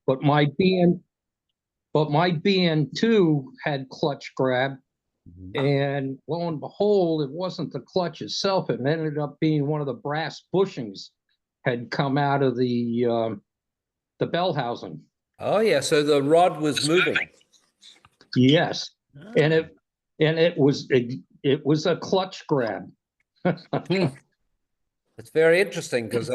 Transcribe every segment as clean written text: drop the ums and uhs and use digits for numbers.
but my BN2 had clutch grab, and lo and behold, it wasn't the clutch itself. It ended up being one of the brass bushings had come out of the bell housing. Oh yeah, so the rod was moving. Yes, and it was a clutch grab. It's very interesting because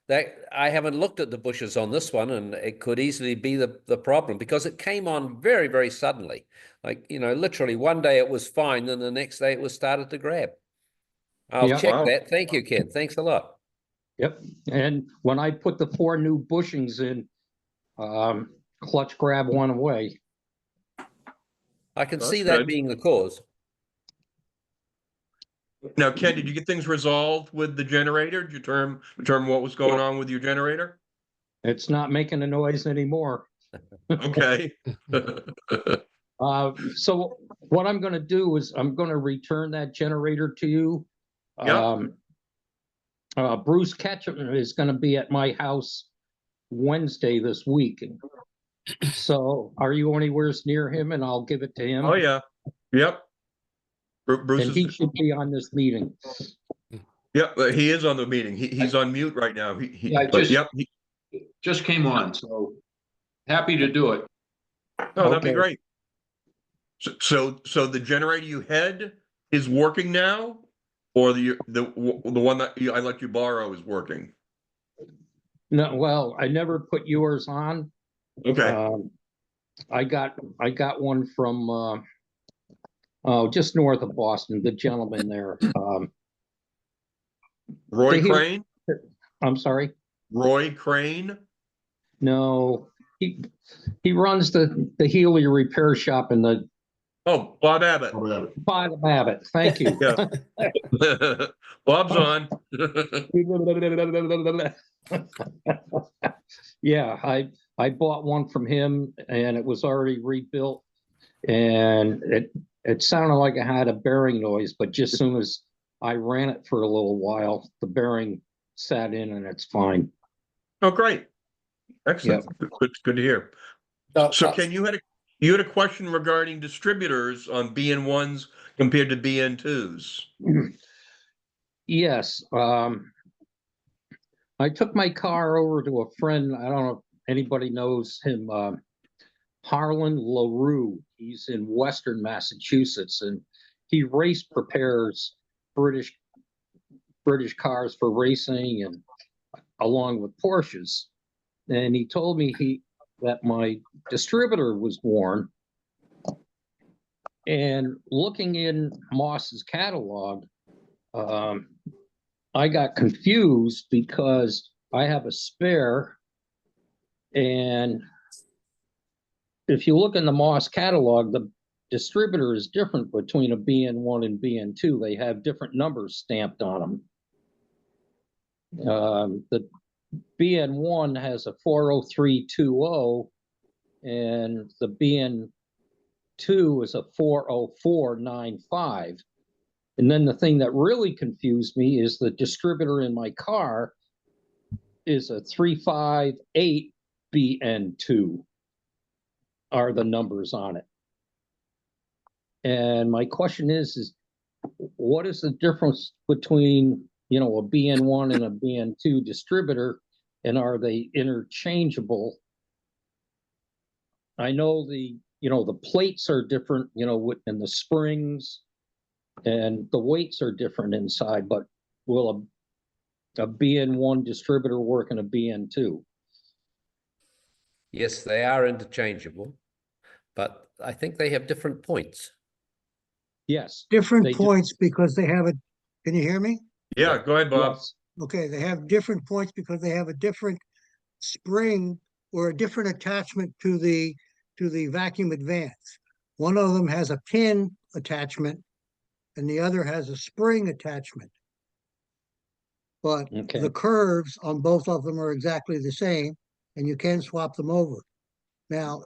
that I haven't looked at the bushes on this one, and it could easily be the problem because it came on very, very suddenly. Like, literally one day it was fine, then the next day it was started to grab. I'll Yep. check Wow. that. Thank you, Ken. Thanks a lot. Yep. And when I put the 4 new bushings in, clutch grab went away. I can That's see that good. being the cause. Now, Ken, did you get things resolved with the generator? Did you determine what was going on with your generator? It's not making a noise anymore. Okay. So what I'm going to do is I'm going to return that generator to you. Yep. Bruce Ketchum is going to be at my house Wednesday this week. So are you anywhere near him? And I'll give it to him. Oh yeah. Yep. Bruce And he should be on this meeting. Yep, he is on the meeting. He's on mute right now. Yeah, just came on, so happy to do it. Oh, that'd be Okay. great. So the generator you had is working now, or the one that I let you borrow is working? No, well, I never put yours on. Okay. I got one from just north of Boston, the gentleman there. Roy Crane? I'm sorry? Roy Crane? No, he runs the Healey repair shop in the Oh, Bob Abbott. Bob Abbott. Thank you. Yeah. Bob's on. Yeah, I bought one from him and it was already rebuilt, and it sounded like it had a bearing noise, but just as soon as I ran it for a little while, the bearing sat in and it's fine. Oh, great. Excellent. Yep. Good to hear. So Ken, you had a question regarding distributors on BN1s compared to BN2s. Yes. I took my car over to a friend. I don't know if anybody knows him, Harlan LaRue. He's in Western Massachusetts, and he repairs British cars for racing and along with Porsches. And he told me that my distributor was worn. And looking in Moss's catalog, I got confused because I have a spare, and if you look in the Moss catalog, the distributor is different between a BN1 and BN2. They have different numbers stamped on them. The BN1 has a 40320, and the BN2 is a 40495. And then the thing that really confused me is the distributor in my car is a 358 BN2 are the numbers on it. And my question is what is the difference between, a BN1 and a BN2 distributor, and are they interchangeable? I know the plates are different, and the springs and the weights are different inside, but will a BN1 distributor work in a BN2? Yes, they are interchangeable, but I think they have different points. Yes. Different points because they have can you hear me? Yeah, go ahead, Bob. Yes. Okay, they have different points because they have a different spring or a different attachment to the vacuum advance. One of them has a pin attachment and the other has a spring attachment. But the curves on both of them are exactly the same, and you can swap them over. Now,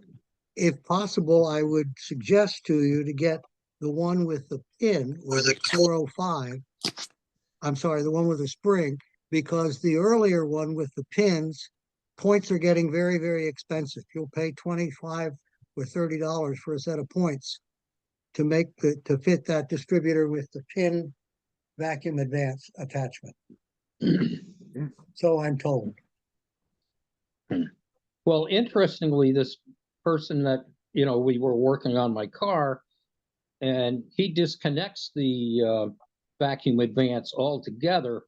if possible, I would suggest to you to get the one with the pin, or the 405. I'm sorry, the one with the spring, because the earlier one with the pins points are getting very, very expensive. You'll pay $25 or $30 for a set of points to fit that distributor with the pin vacuum advance attachment. So I'm told. Well, interestingly, this person that, we were working on my car, and he disconnects the vacuum advance altogether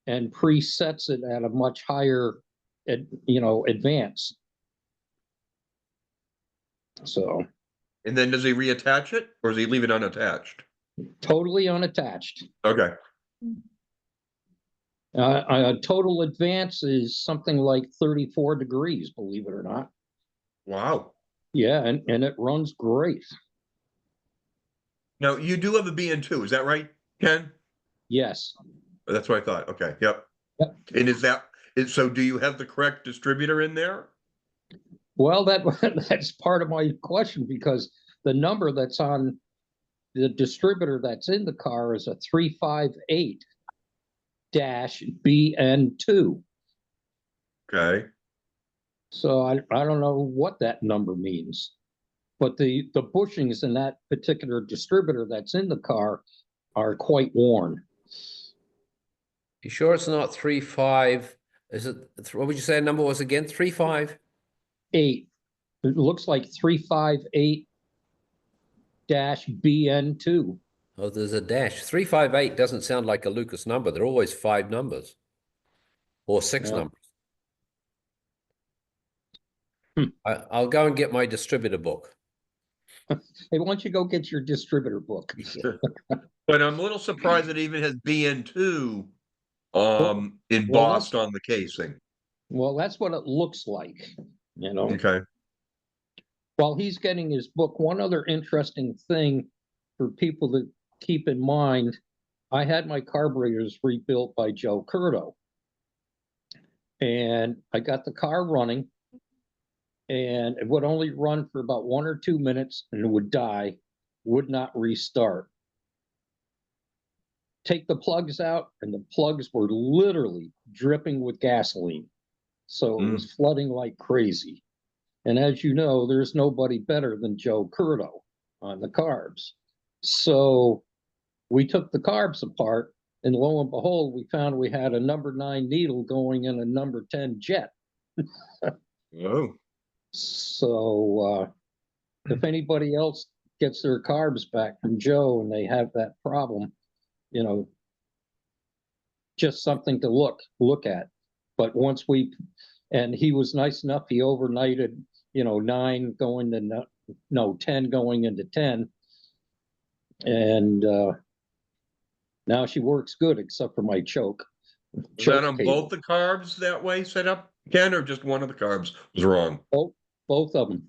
and presets it at a much higher, advance. So And then does he reattach it or does he leave it unattached? totally unattached. Okay. Total advance is something like 34 degrees, believe it or not. Wow. Yeah, and it runs great. Now you do have a BN2, is that right, Ken? Yes. That's what I thought. Okay. Yep. Yep. And so do you have the correct distributor in there? Well, that's part of my question, because the number that's on the distributor that's in the car is a 358-BN2. Okay. So I don't know what that number means, but the bushings in that particular distributor that's in the car are quite worn. You sure it's not 3.5? Is it, what would you say the number was again? 3.5? 8. It looks like 358-BN2. Oh, there's a dash. 358 doesn't sound like a Lucas number. They're always 5 numbers or 6 Yeah. numbers. I'll go and get my distributor book. Hey, why don't you go get your distributor book? But I'm a little surprised it even has BN2 embossed Well, on the casing. Well, that's what it looks like, Okay. While he's getting his book, one other interesting thing for people to keep in mind, I had my carburetors rebuilt by Joe Curto. And I got the car running, and it would only run for about 1 or 2 minutes and it would die, would not restart. Take the plugs out, and the plugs were literally dripping with gasoline. So it was flooding like crazy. And as you know, there's nobody better than Joe Curto on the carbs. So we took the carbs apart, and lo and behold, we found we had a number 9 needle going in a number 10 jet. Oh. So if anybody else gets their carbs back from Joe and they have that problem, just something to look at. But and he was nice enough, he overnighted, 9 going to 10 going into 10. And now she works good, except for my choke. Is that on both the carbs that way set up, Ken, or just one of the carbs was wrong? Both of them.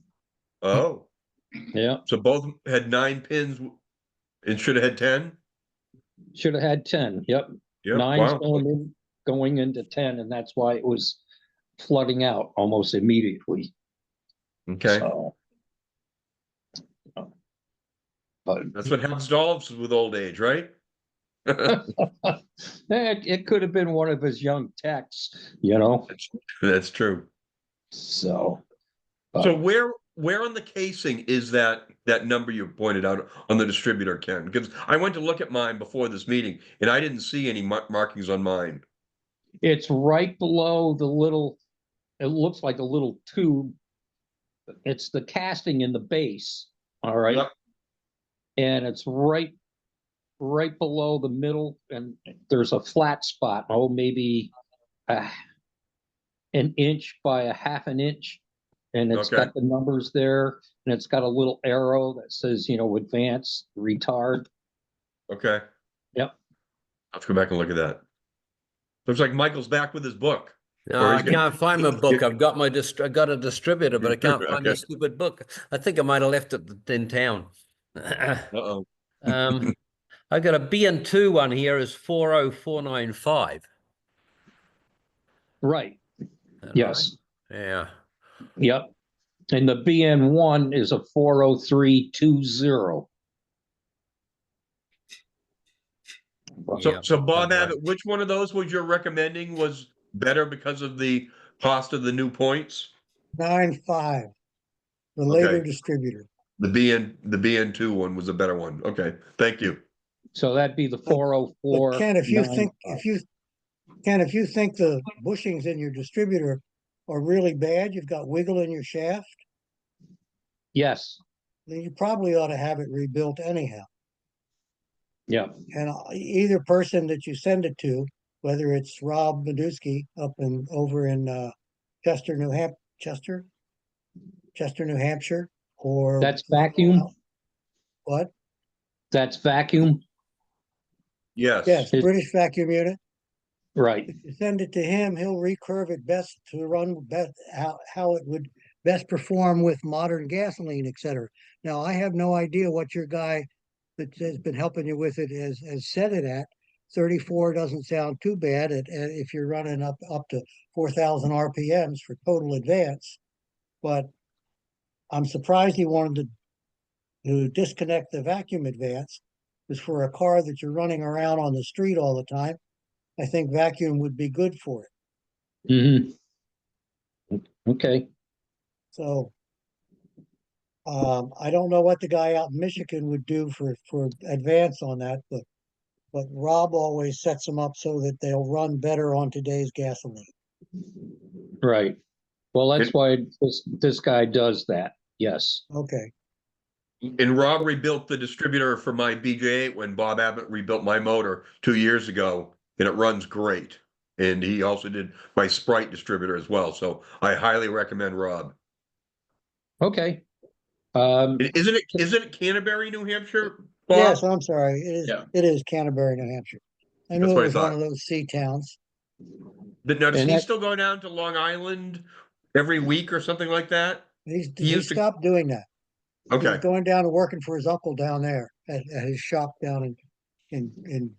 Oh. Yeah. So both had 9 pins and should have had 10? Should have had 10. Yep. Yep. 9's Wow. going into 10, and that's why it was flooding out almost immediately. Okay. So, but That's what happens to all of us with old age, right? it could have been one of his young techs, That's true. So, So where on the casing is that number you pointed out on the distributor, Ken? Because I went to look at mine before this meeting and I didn't see any markings on mine. it's right below the little, it looks like a little tube. It's the casting in the base. All right. Yep. And it's right below the middle, and there's a flat spot, maybe an inch by a half an inch, and it's got the numbers there, and it's got a little arrow that says, advance, retard. Okay. Yep. Let's go back and look at that. Looks like Michael's back with his book. No, I can't find my book. I've got I got a distributor, but I can't find my stupid book. I think I might have left it in town. Uh-oh. I got a BN2 one here is 40495. Right. Yes. Right? Yeah. Yep. And the BN1 is a 40320. So Bob Abbott, which one of those was you're recommending was better because of the cost of the new points? 9.5, the later Okay. The distributor. BN2 one was a better one. Okay, thank you. So that'd be the But 404. Ken, if you think the bushings in your distributor are really bad, you've got wiggle in your shaft, Yes, then you probably ought to have it rebuilt anyhow. yeah, And either person that you send it to, whether it's Rob Meduski over in Chester, New Hampshire, or that's vacuum. what? That's vacuum, Yes. Yes, British vacuum unit. right. If you send it to him, he'll recurve it best to run best how it would best perform with modern gasoline, etc. Now, I have no idea what your guy that has been helping you with it has set it at. 34 doesn't sound too bad if you're running up to 4,000 RPMs for total advance. But I'm surprised he wanted to disconnect the vacuum advance, because for a car that you're running around on the street all the time, I think vacuum would be good for it. Okay, So I don't know what the guy out in Michigan would do for advance on that, but Rob always sets them up so that they'll run better on today's gasoline. right. Well, that's why this guy does that. Yes. Okay. And Rob rebuilt the distributor for my BJ8 when Bob Abbott rebuilt my motor 2 years ago, and it runs great. And he also did my Sprite distributor as well. So I highly recommend Rob. Okay. Isn't it Canterbury, New Hampshire, Bob? Yes, I'm sorry. It is. Yeah. It is Canterbury, New Hampshire. I That's knew what it I was one thought. of those sea towns. Now, does And he that- still go down to Long Island every week or something like that? He used to- stopped doing that. He was Okay. going down and working for his uncle down there at his shop down in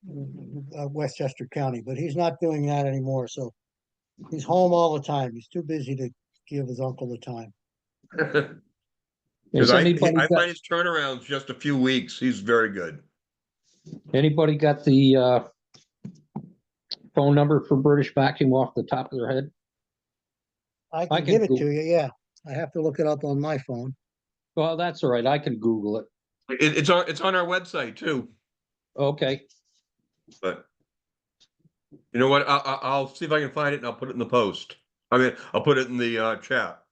Westchester County, but he's not doing that anymore. So he's home all the time. He's too busy to give his uncle the time. Because Has I anybody got, find his turnarounds just a few weeks. He's very good. anybody got the phone number for British Vacuum off the top of their head? I I can can give it Google. to you. Yeah, I have to look it up on my phone. Well, that's all right. I can Google it. It's on our website too. Okay. But you know what? I'll see if I can find it and I'll put it in the post. I mean, I'll put it in the chat.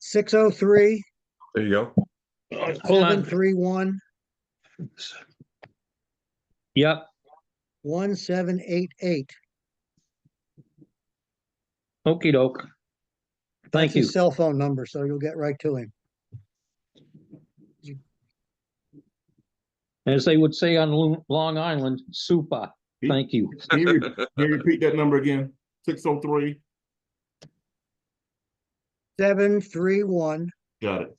603 There you go. Hold on. 731 Yep. 1788. Okey doke. Thank That's you. his cell phone number, so you'll get right to him. As they would say on Long Island, super. Thank you. Can you repeat that number again? 603. 731 Got it.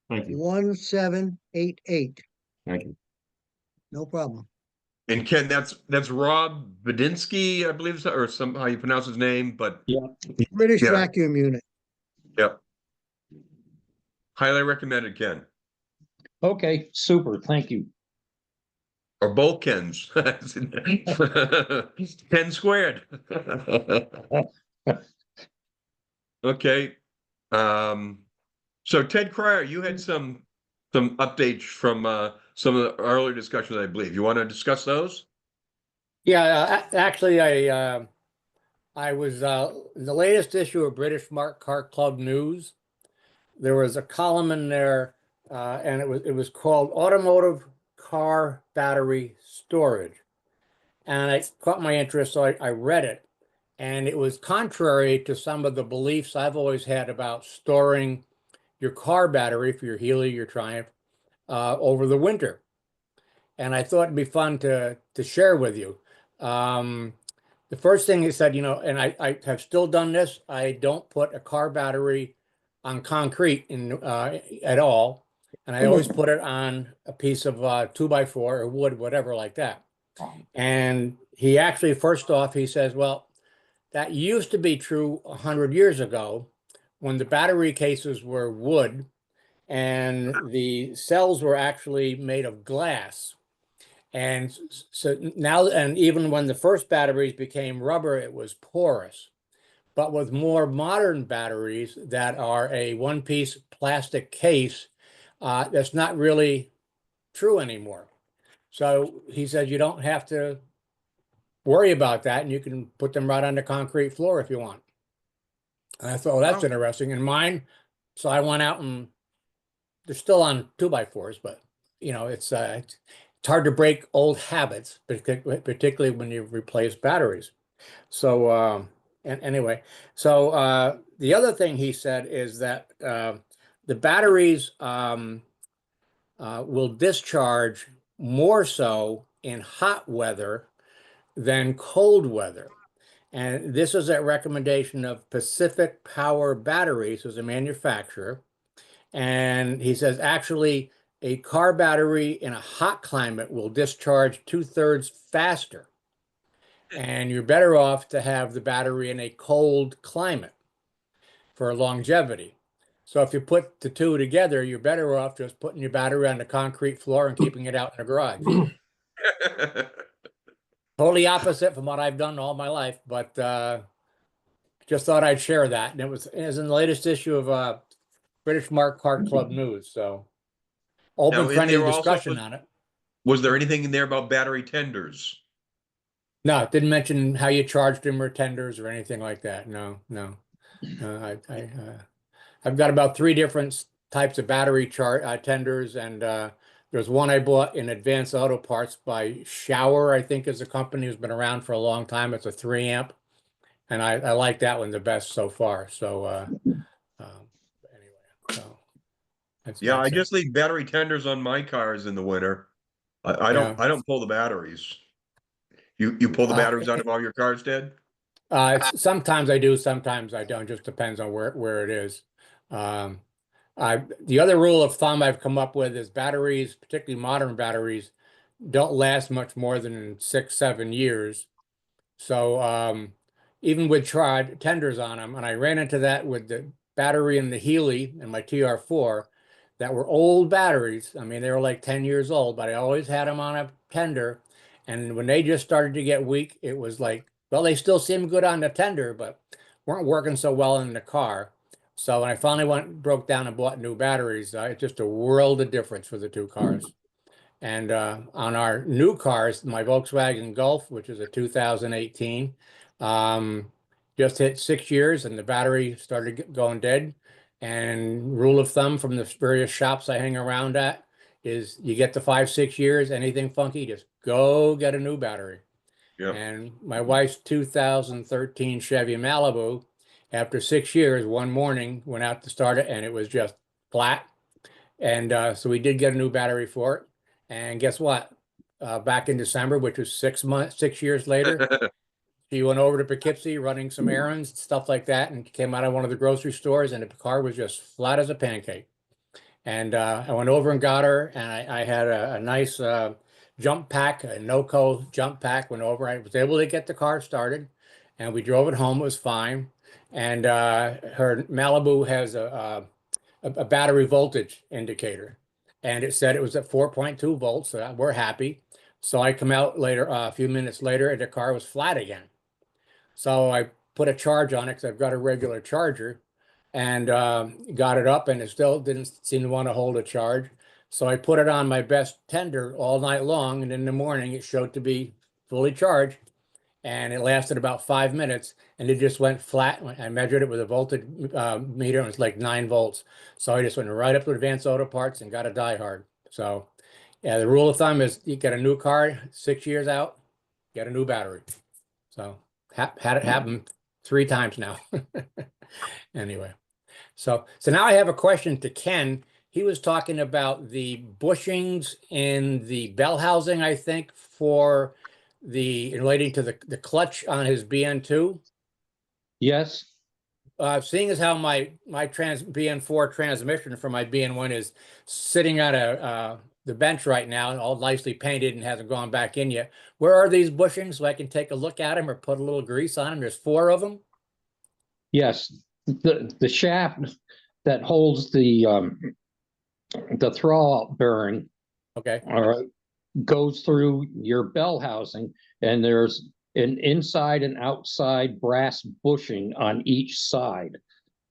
Thank you. 1788. Thank you. No problem. And Ken, that's Rob Badinsky, I believe, or how you pronounce his name, but British Yeah. vacuum unit. yep. Highly recommended, Ken. Okay, super. Thank you. Or both Kens. 10 squared. Okay. So Ted Cryer, you had some updates from some of the earlier discussions, I believe. You want to discuss those? Yeah, actually, I was in the latest issue of British Smart Car Club News. There was a column in there, and it was called Automotive Car Battery Storage, and it caught my interest, so I read it, and it was contrary to some of the beliefs I've always had about storing your car battery for your Healey, your Triumph, over the winter. And I thought it'd be fun to share with you. The first thing he said, and I have still done this. I don't put a car battery on concrete at all, and I always put it on a piece of 2x4 or wood, whatever like that. And he actually, first off, he says, well, that used to be true 100 years ago when the battery cases were wood and the cells were actually made of glass. And so now, and even when the first batteries became rubber, it was porous. but with more modern batteries that are a one-piece plastic case, that's not really true anymore. So he said you don't have to worry about that, and you can put them right on the concrete floor if you want. And I thought, well, that's Wow. interesting. And mine, so I went out and they're still on 2x4s, but you know, it's hard to break old habits, particularly when you replace batteries. So and anyway, so the other thing he said is that the batteries will discharge more so in hot weather than cold weather. And this is a recommendation of Pacific Power Batteries as a manufacturer. And he says, actually, a car battery in a hot climate will discharge 2/3 faster. And you're better off to have the battery in a cold climate for longevity. So if you put the two together, you're better off just putting your battery on the concrete floor and keeping it out in the garage. Totally opposite from what I've done all my life, but just thought I'd share that. And it was in the latest issue of British Mark Car Club News. So open Now, for in any there also discussion on it. was there anything in there about battery tenders? No, it didn't mention how you charged them or tenders or anything like that. No, no. I've got about 3 different types of battery tenders, and there's one I bought in Advanced Auto Parts by Shower, I think is a company who's been around for a long time. It's a 3 amp, and I like that one the best so far. So anyway, so Yeah, I that's it. just leave battery tenders on my cars in the winter. I Yeah. don't pull the batteries. You pull the batteries out of all your cars, Ted? Sometimes I do, sometimes I don't. Just depends on where it is. Um, the other rule of thumb I've come up with is batteries, particularly modern batteries, don't last much more than 6, 7 years. So even with tried tenders on them, and I ran into that with the battery in the Healy and my TR4 that were old batteries. I mean, they were like 10 years old, but I always had them on a tender. And when they just started to get weak, it was like, well, they still seem good on the tender, but weren't working so well in the car. So when I finally broke down and bought new batteries, it's just a world of difference for the 2 cars. And on our new cars, my Volkswagen Golf, which is a 2018, just hit 6 years and the battery started going dead. And rule of thumb from the various shops I hang around at is you get to 5, 6 years, anything funky, just go get a new battery. Yeah. And my wife's 2013 Chevy Malibu, after 6 years, one morning went out to start it and it was just flat. And so we did get a new battery for it. And guess what? Back in December, which was 6 years later, she went over to Poughkeepsie running some errands, stuff like that, and came out of one of the grocery stores, and the car was just flat as a pancake. And I went over and got her, and I had a nice jump pack, a NOCO jump pack. Went over, I was able to get the car started, and we drove it home. It was fine. And her Malibu has a battery voltage indicator, and it said it was at 4.2 volts. So we're happy. So I come out later, a few minutes later, and the car was flat again. So I put a charge on it because I've got a regular charger, and got it up, and it still didn't seem to want to hold a charge. So I put it on my best tender all night long, and in the morning it showed to be fully charged. And it lasted about 5 minutes, and it just went flat. I measured it with a voltage meter, and it's like 9 volts. So I just went right up to Advanced Auto Parts and got a diehard. So yeah, the rule of thumb is you get a new car 6 years out, get a new battery. So had it happen 3 times now. Anyway, so now I have a question to Ken. He was talking about the bushings in the bell housing, I think, for relating to the clutch on his BN2. Yes, Seeing as how my BN4 transmission for my BN1 is sitting on the bench right now and all nicely painted and hasn't gone back in yet. Where are these bushings so I can take a look at them or put a little grease on them? There's 4 of them. yes. The shaft that holds the throwout bearing, Okay. all right, goes through your bell housing, and there's an inside and outside brass bushing on each side.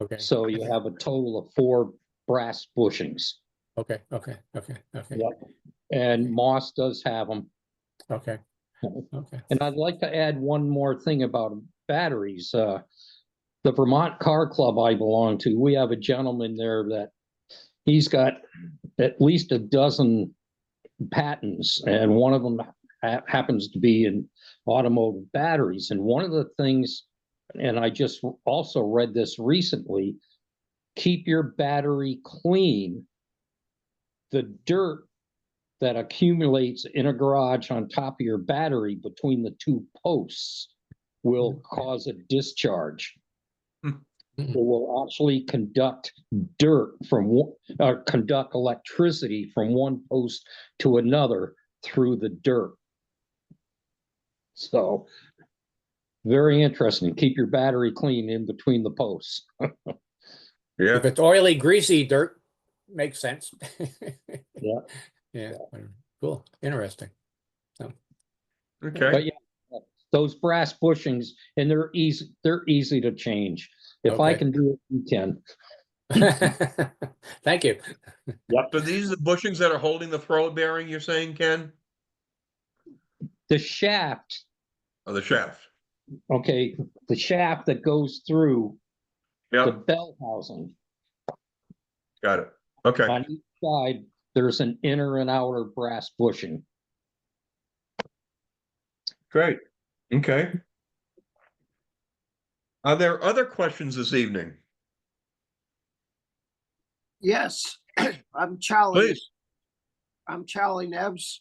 Okay. So you have a total of 4 brass bushings. Okay. Okay. Okay. Okay. Yep. And Moss does have them. Okay. Okay. And I'd like to add one more thing about batteries. The Vermont Car Club I belong to, we have a gentleman there that he's got at least a dozen patents, and one of them happens to be in automotive batteries. And one of the things, and I just also read this recently, keep your battery clean. The dirt that accumulates in a garage on top of your battery between the 2 posts will cause a discharge. It will actually conduct conduct electricity from one post to another through the dirt. So very interesting. Keep your battery clean in between the posts. Yeah. If it's oily, greasy dirt, makes sense. Yeah. Yeah. Cool. Interesting. Okay. But yeah, those brass bushings, and they're easy to change. If I Okay. can do it, you can. Thank you. So these are the bushings that are holding the throw bearing, you're saying, Ken? The shaft, Or the shaft? okay, the shaft that goes through the Yep, bell housing. got it. Okay. On each side, there's an inner and outer brass bushing. Great. Okay. Are there other questions this evening? Yes, I'm Charlie. Please. I'm Charlie Neves.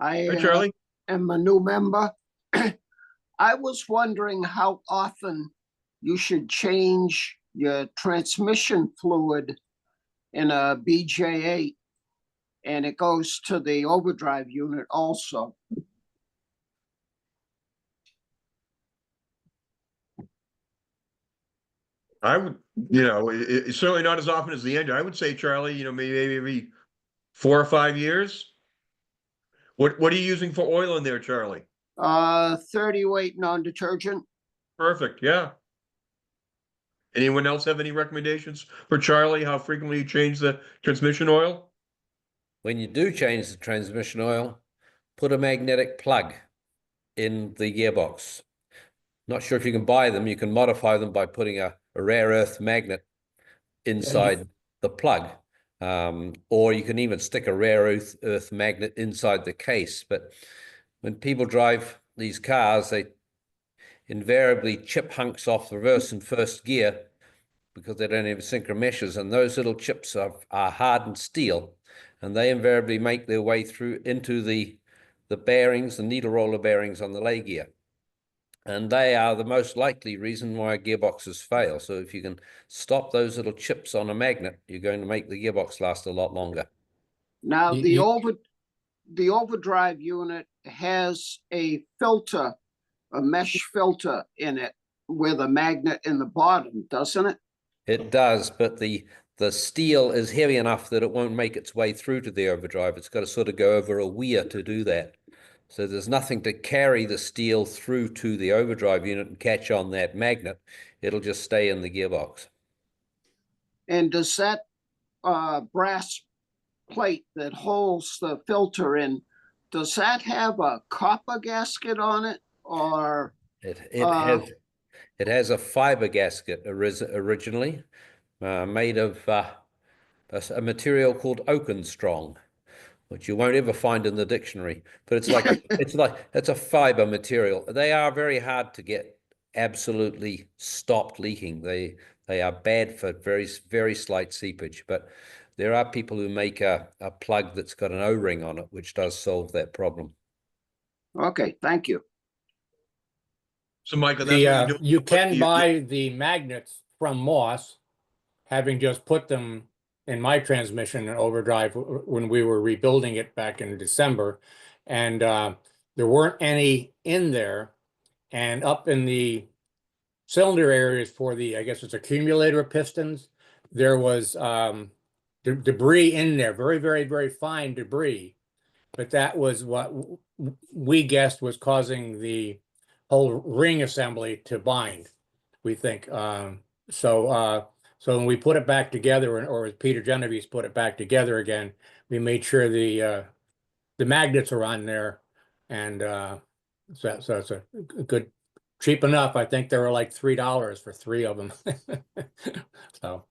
I Hi, Charlie. am a new member. I was wondering how often you should change your transmission fluid in a BJ8, and it goes to the overdrive unit also. I would, it's certainly not as often as the engine. I would say, Charlie, maybe every 4 or 5 years. What are you using for oil in there, Charlie? 30 weight non-detergent. Perfect. Yeah. Anyone else have any recommendations for Charlie? How frequently you change the transmission oil? When you do change the transmission oil, put a magnetic plug in the gearbox. Not sure if you can buy them. You can modify them by putting a rare earth magnet inside the plug. Or you can even stick a rare earth magnet inside the case. But when people drive these cars, they invariably chip hunks off the reverse and first gear because they don't have synchro meshes, and those little chips are hardened steel, and they invariably make their way through into the bearings, the needle roller bearings on the lay gear. And they are the most likely reason why gearboxes fail. So if you can stop those little chips on a magnet, you're going to make the gearbox last a lot longer. Now, the overdrive unit has a filter, a mesh filter in it with a magnet in the bottom, doesn't it? It does, but the steel is heavy enough that it won't make its way through to the overdrive. It's got to sort of go over a weir to do that. So there's nothing to carry the steel through to the overdrive unit and catch on that magnet. It'll just stay in the gearbox. And does that brass plate that holds the filter in, does that have a copper gasket on it, or? It has a fiber gasket originally made of a material called Oakenstrong, which you won't ever find in the dictionary. But it's a fiber material. They are very hard to get absolutely stopped leaking. They are bad for very, very slight seepage. But there are people who make a plug that's got an O-ring on it, which does solve that problem. Okay, thank you. So, Michael, that's what you do. You can buy the magnets from Moss, having just put them in my transmission in overdrive when we were rebuilding it back in December. And there weren't any in there. And up in the cylinder areas for the, I guess it's accumulator pistons, there was debris in there, very, very, very fine debris. But that was what we guessed was causing the whole ring assembly to bind, we think. So when we put it back together, or as Peter Genovese put it back together again, we made sure the magnets are on there, and so it's a good, cheap enough. I think they were like $3 for 3 of them. So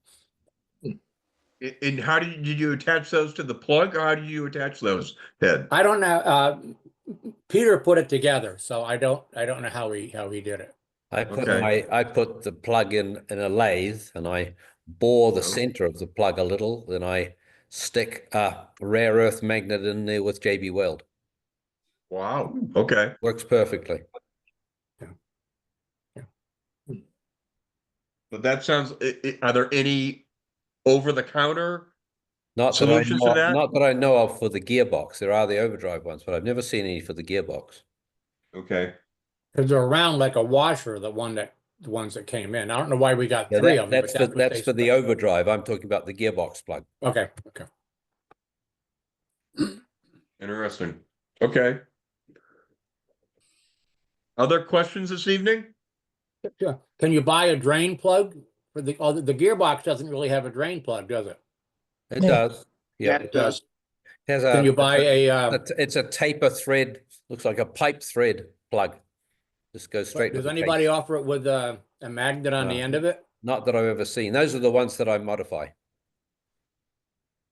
And how did you attach those to the plug, or how do you attach those, Ted? I don't know. Peter put it together, so I don't know how he did it. I put Okay. I put the plug in a lathe, and I bore the Oh. center of the plug a little. Then I stick a rare earth magnet in there with JB Weld. Wow, okay. Works perfectly. But that sounds, are there any over-the-counter? Not that Solutions to that? not that I know of for the gearbox. There are the overdrive ones, but I've never seen any for the gearbox. Okay, Because they're around like a washer, the ones that came in. I don't know why we got Yeah, 3 of them. that's but for what that's they for the said. overdrive. I'm talking about the gearbox plug. Okay. interesting. Okay. Other questions this evening? Yeah. Can you buy a drain plug for the gearbox? Doesn't really have a drain plug, does it? It Yeah. does. Yeah, Yeah. it does. Has Can you buy it's a taper thread, looks like a pipe thread plug. Just goes straight does to the anybody case. offer it with a magnet on the end of it? Not that I've ever seen. Those are the ones that I modify.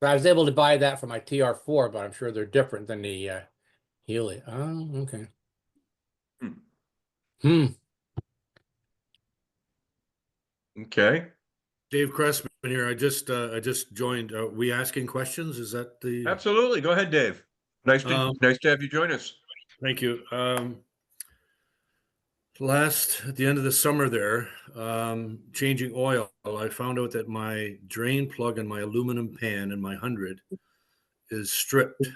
I was able to buy that for my TR4, but I'm sure they're different than the Healey. Oh, okay. Okay, Dave Cressman here. I just joined. Are we asking questions? Is that the? absolutely. Go ahead, Dave. Nice to have you join us. Thank you. At the end of the summer there, changing oil, I found out that my drain plug in my aluminum pan in my 100 is stripped.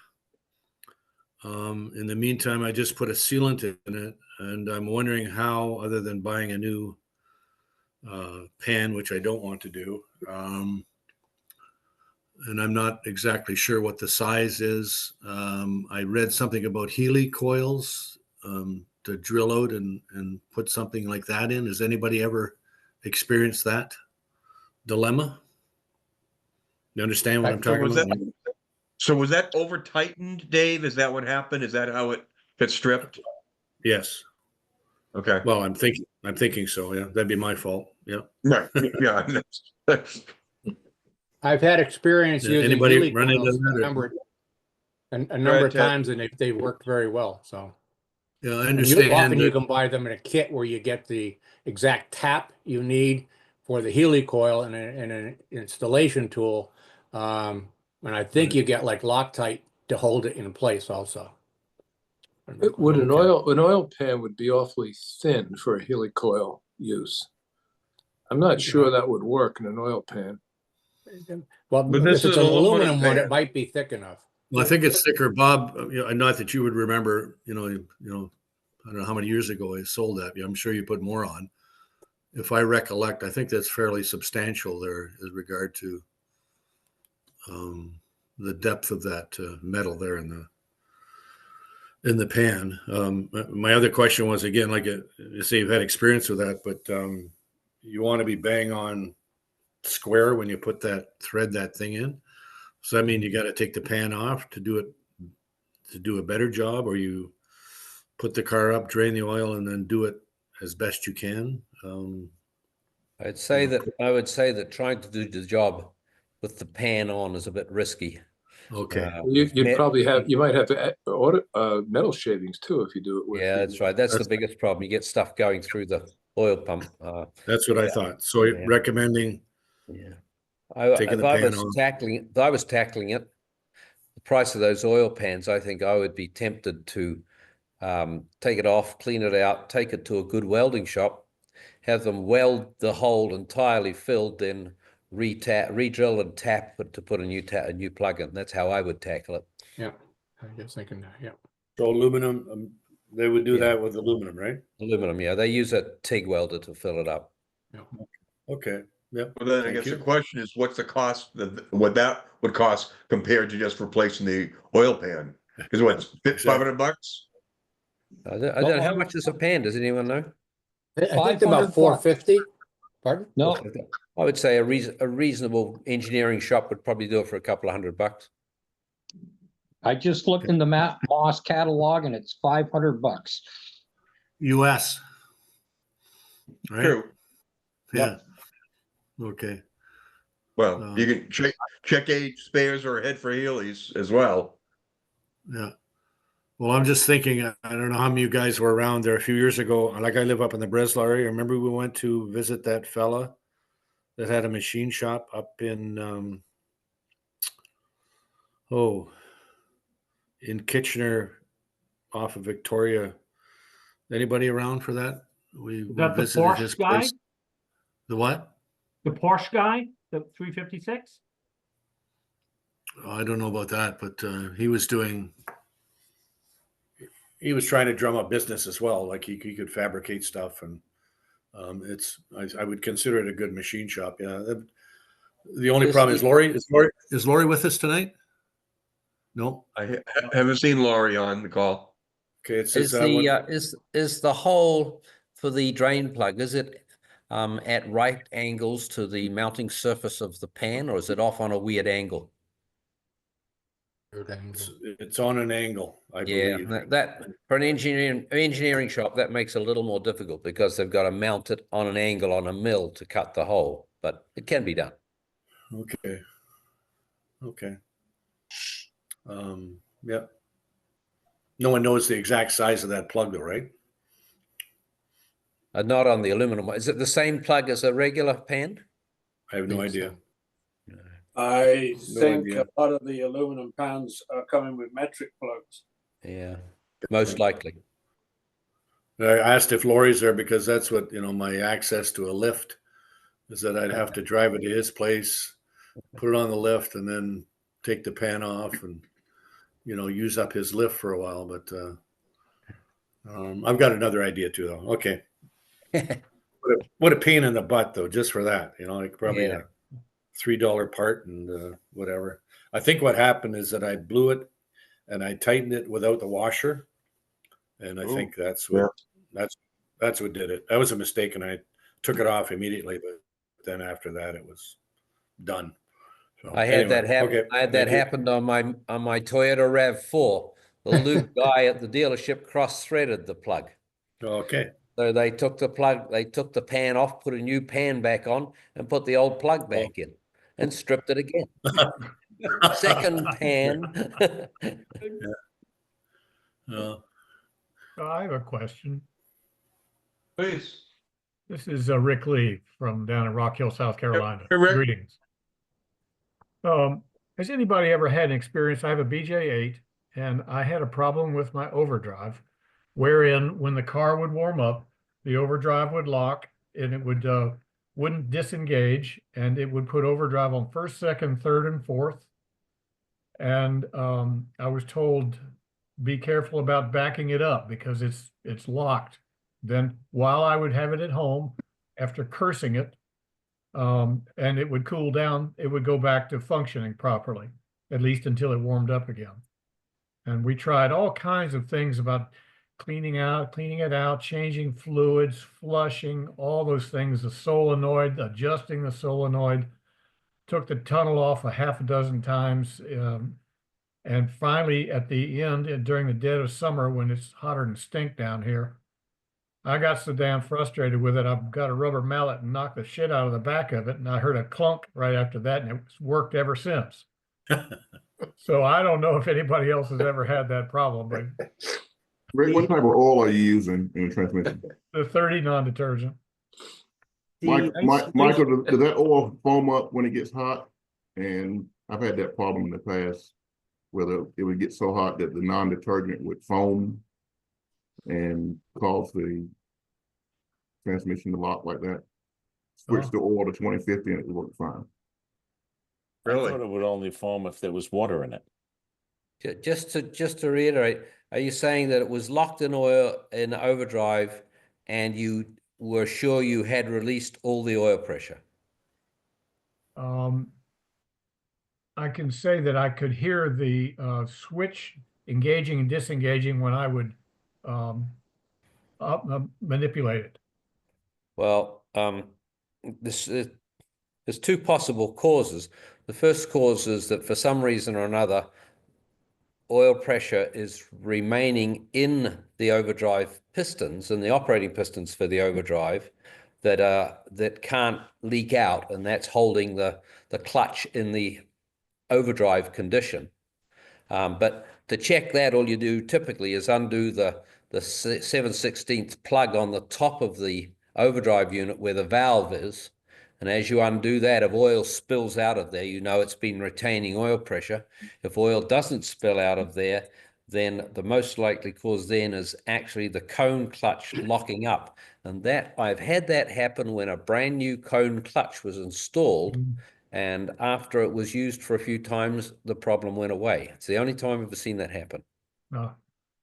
In the meantime, I just put a sealant in it, and I'm wondering how, other than buying a new pan, which I don't want to do, and I'm not exactly sure what the size is. I read something about Healey coils to drill out and put something like that in. Has anybody ever experienced that dilemma? You understand what I'm talking about? So was that over tightened, Dave? Is that what happened? Is that how it gets stripped? Yes. Okay. Well, I'm thinking so. Yeah, that'd be my fault. Yeah. Right. Yeah. I've had experience Yeah, using anybody Healey run into coils that, a number of Ted. times, and they worked very well. So Yeah, I and understand. often you that- can buy them in a kit where you get the exact tap you need for the Healey coil and an installation tool. And I think you get like Loctite to hold it in place also. Would an oil pan would be awfully thin for a helicoil use. I'm not sure that would work in an oil pan. Well, But if this it's is an an aluminum aluminum one, pan. it might be thick enough. Well, I think it's thicker, Bob. Not that you would remember. I don't know how many years ago I sold that. I'm sure you put more on. If I recollect, I think that's fairly substantial there as regard to the depth of that metal there in the pan. My other question was, again, like you say, you've had experience with that, but you want to be bang on square when you put that thing in. So that means you got to take the pan off to do a better job, or you put the car up, drain the oil, and then do it as best you can. I would say that trying to do the job with the pan on is a bit risky. Okay. You might have metal shavings too if you do it with. Yeah, that's right. That's the biggest problem. You get stuff going through the oil pump. That's what I thought. So you're recommending. Yeah. Taking If the I pan was off. tackling it, the price of those oil pans, I think I would be tempted to take it off, clean it out, take it to a good welding shop, have them weld the hole entirely filled, then re-drill and tap it to put a new plug in. That's how I would tackle it. Yeah, I was thinking that. Yeah. So aluminum, they would do that with aluminum, right? Aluminum, yeah. They use a TIG welder to fill it up. Yeah. Okay. Yep. Well, then I Thank guess you. the question is, what's the cost, what that would cost compared to just replacing the oil pan? Because what's $500? I don't know how much is a pan. Does anyone know? I think they're 500 about bucks. 450. Pardon? No, I would say a reasonable engineering shop would probably do it for a couple of $100. I just looked in the Moss catalog and it's 500 bucks. US. Right? True. Yeah. Okay. Well, you can check age spares or head for Healy's as well. Yeah. Well, I'm just thinking, I don't know how many of you guys were around there a few years ago. Like I live up in the Breslau area. Remember we went to visit that fella that had a machine shop up in in Kitchener off of Victoria. Anybody around for that? We that the visited Porsche his guy? place. The what? The Porsche guy, the 356? I don't know about that, but he was trying to drum up business as well. Like he could fabricate stuff, and I would consider it a good machine shop. Yeah. The only problem is Lori. Is Lori with us tonight? No. I haven't seen Laurie on the call. Okay. It's Is the hole for the drain plug, is it at right angles to the mounting surface of the pan, or is it off on a weird angle? it's on an angle, I believe. That for an engineering shop, that makes it a little more difficult because they've got to mount it on an angle on a mill to cut the hole, but it can be done. Okay. Yeah. No one knows the exact size of that plug though, right? Not on the aluminum one. Is it the same plug as a regular pan? I have no idea. I No think idea. a lot of the aluminum pans are coming with metric plugs. Yeah, most likely. I asked if Lori's there because that's what, my access to a lift is, that I'd have to drive it to his place, put it on the lift, and then take the pan off and, use up his lift for a while. But I've got another idea too, though. Okay. What a pain in the butt, though, just for that, like probably a $3 part and whatever. I think what happened is that I blew it and I tightened it without the washer. And I think that's what did it. That was a mistake, and I took it off immediately, but then after that it was done. So, I had that happen. Okay, I had that happened on my Toyota RAV4. The lube guy at the dealership cross-threaded the plug. Okay. So they took the pan off, put a new pan back on, and put the old plug back in, and stripped it again. Second pan. I have a question. Please. This is Rick Lee from down in Rock Hill, South Carolina. Hey, Rick. Greetings. Has anybody ever had an experience? I have a BJ8 and I had a problem with my overdrive, wherein when the car would warm up, the overdrive would lock and it wouldn't disengage, and it would put overdrive on first, second, third, and fourth. And I was told, be careful about backing it up because it's locked. Then while I would have it at home, after cursing it, and it would cool down, it would go back to functioning properly, at least until it warmed up again. And we tried all kinds of things about cleaning it out, changing fluids, flushing, all those things, the solenoid, adjusting the solenoid, took the tunnel off a half a dozen times. And finally, at the end, during the dead of summer, when it's hotter than stink down here, I got so damn frustrated with it, I've got a rubber mallet and knocked the shit out of the back of it. And I heard a clunk right after that, and it's worked ever since. So I don't know if anybody else has ever had that problem, but Rick, what type of oil are you using in the transmission? the 30 non-detergent. Michael, does that oil foam up when it gets hot? And I've had that problem in the past, whether it would get so hot that the non-detergent would foam and cause the transmission to lock like that. Switch the oil to 2050 and it would work fine. Really? I thought it would only foam if there was water in it. Just to reiterate, are you saying that it was locked in oil in overdrive and you were sure you had released all the oil pressure? I can say that I could hear the switch engaging and disengaging when I would manipulate it. Well, this there's two possible causes. The first cause is that for some reason or another, oil pressure is remaining in the overdrive pistons and the operating pistons for the overdrive that can't leak out, and that's holding the clutch in the overdrive condition. But to check that, all you do typically is undo the 7/16 plug on the top of the overdrive unit where the valve is. And as you undo that, if oil spills out of there, you know it's been retaining oil pressure. If oil doesn't spill out of there, then the most likely cause then is actually the cone clutch locking up. And that I've had that happen when a brand new cone clutch was installed. And after it was used for a few times, the problem went away. It's the only time I've ever seen that happen.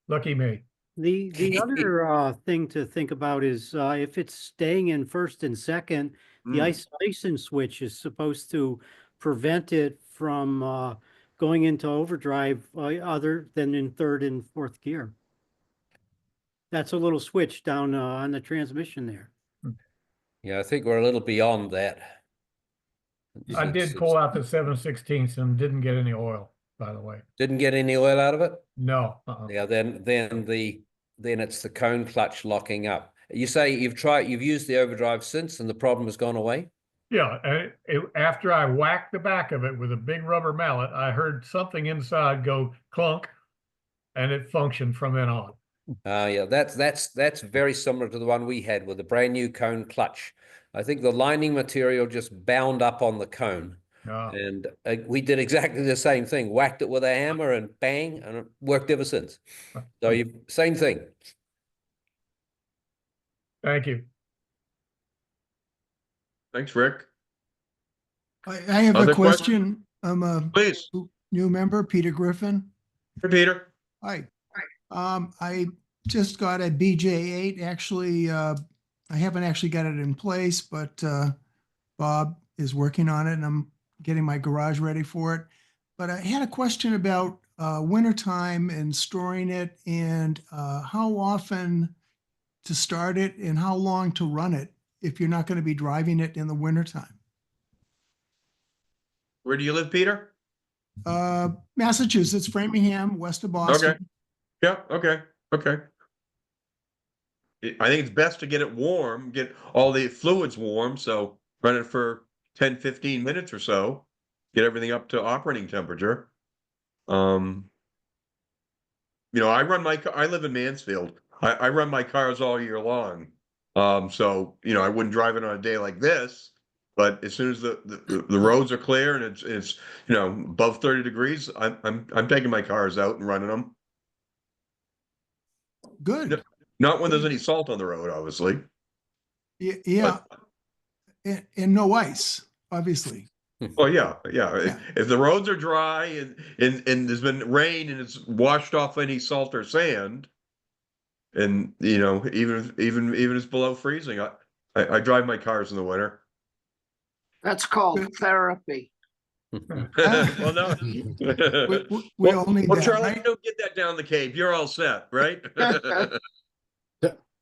Lucky me. The other thing to think about is if it's staying in first and second, the isolation switch is supposed to prevent it from going into overdrive other than in third and fourth gear. That's a little switch down on the transmission there. Yeah, I think we're a little beyond that. I did pull out the 7/16 and didn't get any oil, by the way. Didn't get any oil out of it? No. Yeah, then it's the cone clutch locking up. You say you've used the overdrive since and the problem has gone away? Yeah, after I whacked the back of it with a big rubber mallet, I heard something inside go clunk, and it functioned from then on. Yeah, that's very similar to the one we had with the brand new cone clutch. I think the lining material just bound up on the cone. And we did exactly the same thing, whacked it with a hammer and bang, and it worked ever since. So same thing. Thank you. Thanks, Rick. I have Other a question. I'm a Please. new member, Peter Griffin. Hey, Peter. Hi. I just got a BJ8. Actually, I haven't actually got it in place, but Bob is working on it and I'm getting my garage ready for it. But I had a question about wintertime and storing it and how often to start it and how long to run it if you're not going to be driving it in the wintertime. Where do you live, Peter? Massachusetts, Framingham, west of Boston. Okay. Yeah, okay. I think it's best to get it warm, get all the fluids warm, so run it for 10, 15 minutes or so, get everything up to operating temperature. I live in Mansfield. I run my cars all year long. So, I wouldn't drive it on a day like this, but as soon as the roads are clear and it's above 30 degrees, I'm taking my cars out and running them. Good. Not when there's any salt on the road, obviously. Yeah. And no ice, obviously. Oh yeah. If the roads are dry and there's been rain and it's washed off any salt or sand, and even if it's below freezing, I drive my cars in the winter. That's called therapy. Well, no. We all need that, Charlie, right? you don't get that down the Cape. You're all set, right?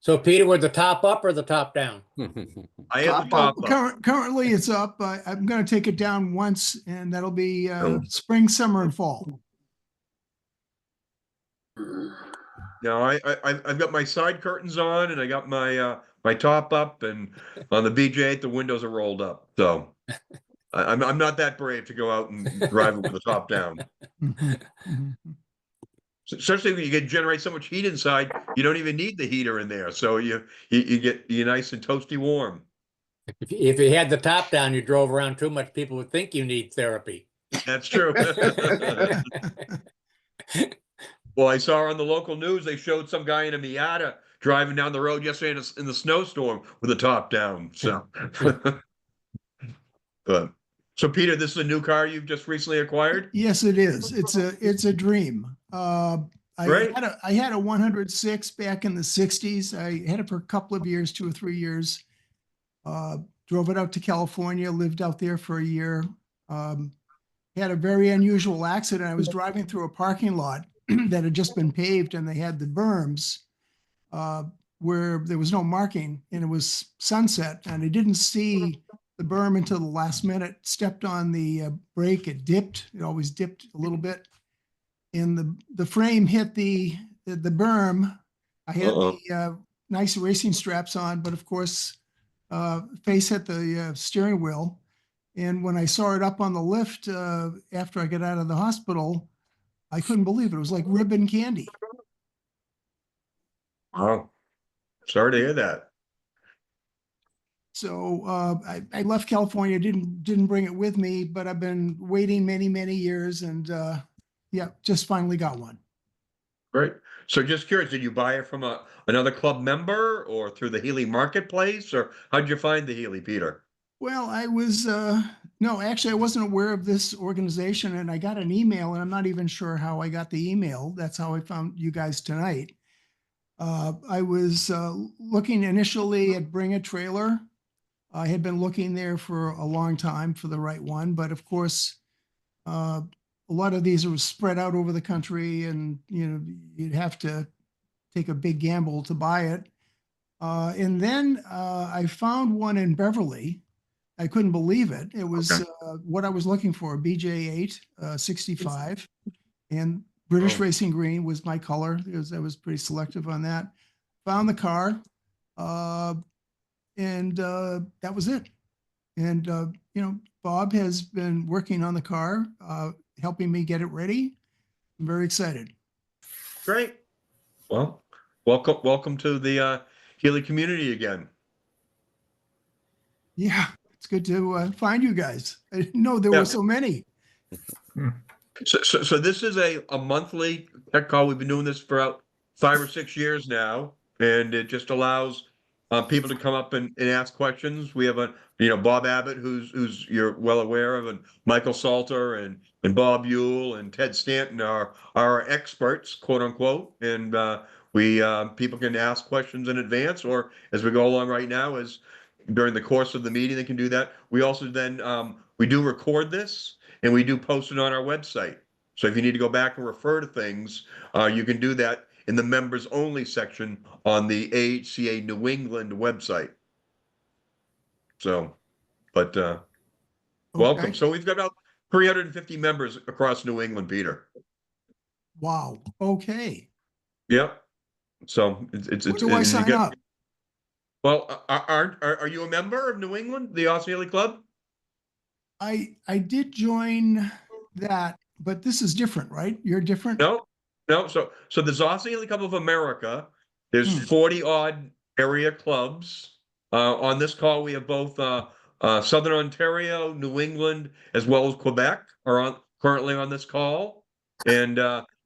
So Peter, with the top up or the top down? I have the top up. Currently it's up. I'm going to take it down once and that'll be spring, summer, and fall. No, I've got my side curtains on and I got my top up, and on the BJ8 the windows are rolled up. So I'm not that brave to go out and drive it with the top down. Especially when you generate so much heat inside, you don't even need the heater in there. So you get nice and toasty warm. If you had the top down, you drove around too much, people would think you need therapy. That's true. Well, I saw on the local news, they showed some guy in a Miata driving down the road yesterday in the snowstorm with the top down. So, so Peter, this is a new car you've just recently acquired? Yes, it is. It's a dream. I Great. had a 106 back in the 60s. I had it for a couple of years, 2 or 3 years. Drove it out to California, lived out there for a year. Had a very unusual accident. I was driving through a parking lot that had just been paved and they had the berms. where there was no marking and it was sunset, and I didn't see the berm until the last minute. Stepped on the brake, it dipped. It always dipped a little bit, and the frame hit the berm. I had the nice racing straps on, but of course, face hit the steering wheel. And when I saw it up on the lift after I got out of the hospital, I couldn't believe it. It was like ribbon candy. Wow. Sorry to hear that. So I left California, didn't bring it with me, but I've been waiting many years, and yeah, just finally got one. Great. So just curious, did you buy it from another club member or through the Healey marketplace, or how'd you find the Healey, Peter? Well, I was no, actually I wasn't aware of this organization, and I got an email, and I'm not even sure how I got the email. That's how I found you guys tonight. I was looking initially at Bring a Trailer. I had been looking there for a long time for the right one, but of course, a lot of these are spread out over the country, and you'd have to take a big gamble to buy it. And then I found one in Beverly. I couldn't believe it. It was what I was looking for, BJ8 65, and British Racing Green was my color. I was pretty selective on that. Found the car, and that was it. And Bob has been working on the car, helping me get it ready. I'm very excited. Great. Well, welcome to the Healey community again. Yeah, it's good to find you guys. I didn't know there were so many. So this is a monthly tech call. We've been doing this for about 5 or 6 years now, and it just allows people to come up and ask questions. We have Bob Abbott, who's you're well aware of, and Michael Salter and Bob Ewell and Ted Stanton are our experts, quote unquote. And we people can ask questions in advance, or as we go along right now, as during the course of the meeting, they can do that. We also then we do record this, and we do post it on our website. So if you need to go back and refer to things, you can do that in the members only section on the AHCA New England website. So, but welcome. So we've got about 350 members across New England, Peter. Wow. Okay. Yep. So it's Where do I sign up? Well, are you a member of New England, the Austin-Healey Club? I did join that, but this is different, right? You're different? No. So there's Austin-Healey Club of America. There's 40 odd area clubs. On this call, we have both Southern Ontario, New England, as well as Quebec are currently on this call. And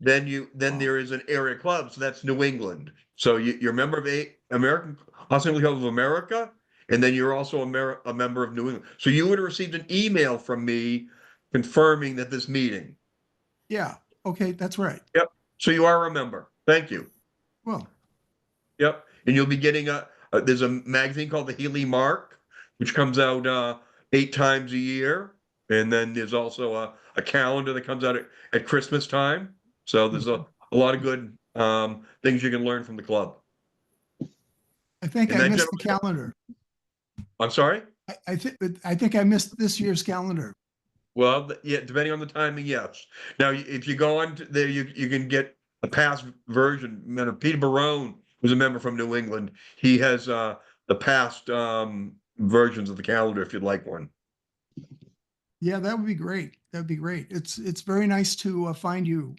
then there is an area club, so that's New England. So you're a member of American Austin-Healey Club of America, and then you're also a member of New England. So you would have received an email from me confirming that this meeting. Yeah. Okay, that's right. Yep. So you are a member. Thank you. Well. Yep. And you'll be getting there's a magazine called the Healey Mark, which comes out 8 times a year. And then there's also a calendar that comes out at Christmas time. So there's a lot of good things you can learn from the club. I think I missed the calendar. I'm sorry? I think I missed this year's calendar. Well, yeah, depending on the timing, yes. Now, if you go on to there, you can get a past version. Peter Barone was a member from New England. He has the past versions of the calendar if you'd like one. Yeah, that would be great. That'd be great. It's very nice to find you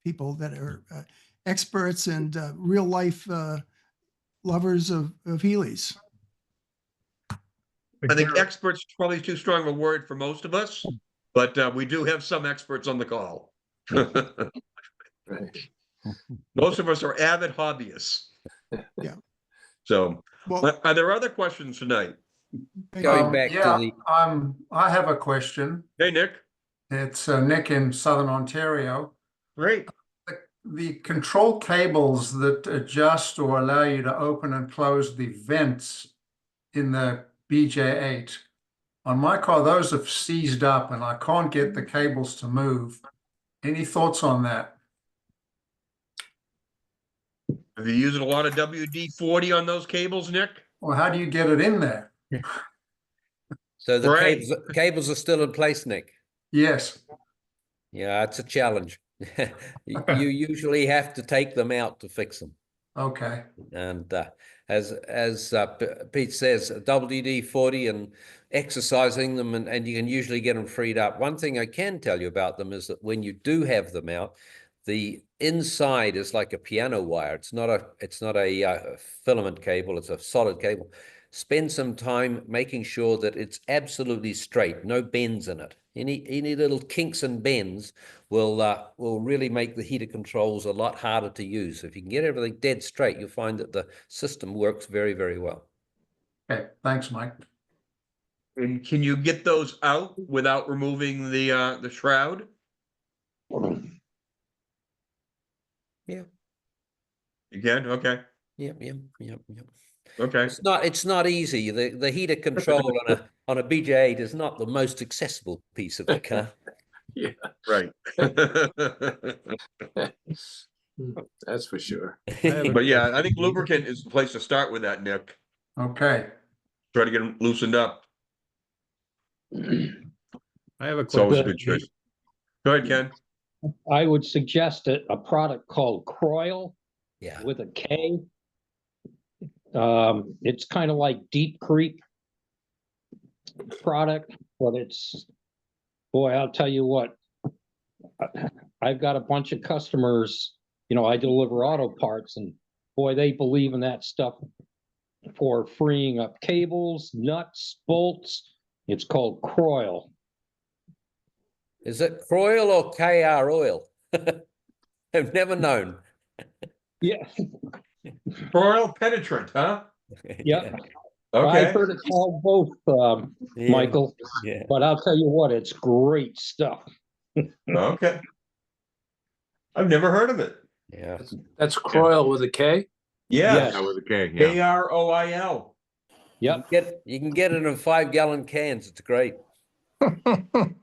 people that are experts and real life lovers of Healey's. I think experts is probably too strong a word for most of us, but we do have some experts on the call. Most of us are avid hobbyists. Yeah. So, are there other questions tonight? Going back to the. I have a question. Hey, Nick. It's Nick in Southern Ontario. Great. The control cables that adjust or allow you to open and close the vents in the BJ8. On my car, those have seized up and I can't get the cables to move. Any thoughts on that? Have you used a lot of WD-40 on those cables, Nick? Well, how do you get it in there? So the Right. cables are still in place, Nick. Yes. Yeah, it's a challenge. You usually have to take them out to fix them. Okay. And as Pete says, WD-40 and exercising them, and you can usually get them freed up. One thing I can tell you about them is that when you do have them out, the inside is like a piano wire. It's not a filament cable. It's a solid cable. Spend some time making sure that it's absolutely straight, no bends in it. Any little kinks and bends will really make the heater controls a lot harder to use. If you can get everything dead straight, you'll find that the system works very, very well. Okay. Thanks, Mike. And can you get those out without removing the shroud? Yeah. You can? Okay. Yep. Okay. It's not easy. The heater control on a BJ8 is not the most accessible piece of the car. Yeah, Right. that's for sure. But yeah, I think lubricant is the place to start with that, Nick. Okay. Try to get them loosened up. I have a It's always a question. good choice. Go ahead, Ken. I would suggest a product called Croyle Yeah. with a K. It's kind of like Deep Creek product, but boy, I'll tell you what, I've got a bunch of customers, I deliver auto parts, and boy, they believe in that stuff for freeing up cables, nuts, bolts. It's called Croyle. Is it Croyle or KR oil? I've never known. Yeah. Broil penetrant, huh? Yep. Okay. I've heard it called both, Michael. Yeah. But I'll tell you what, it's great stuff. Okay. I've never heard of it. Yeah. That's Croyle with a K? Yes. Yes. With a K. Yeah. Kroil. Yep. You can get it in 5-gallon cans. It's great. I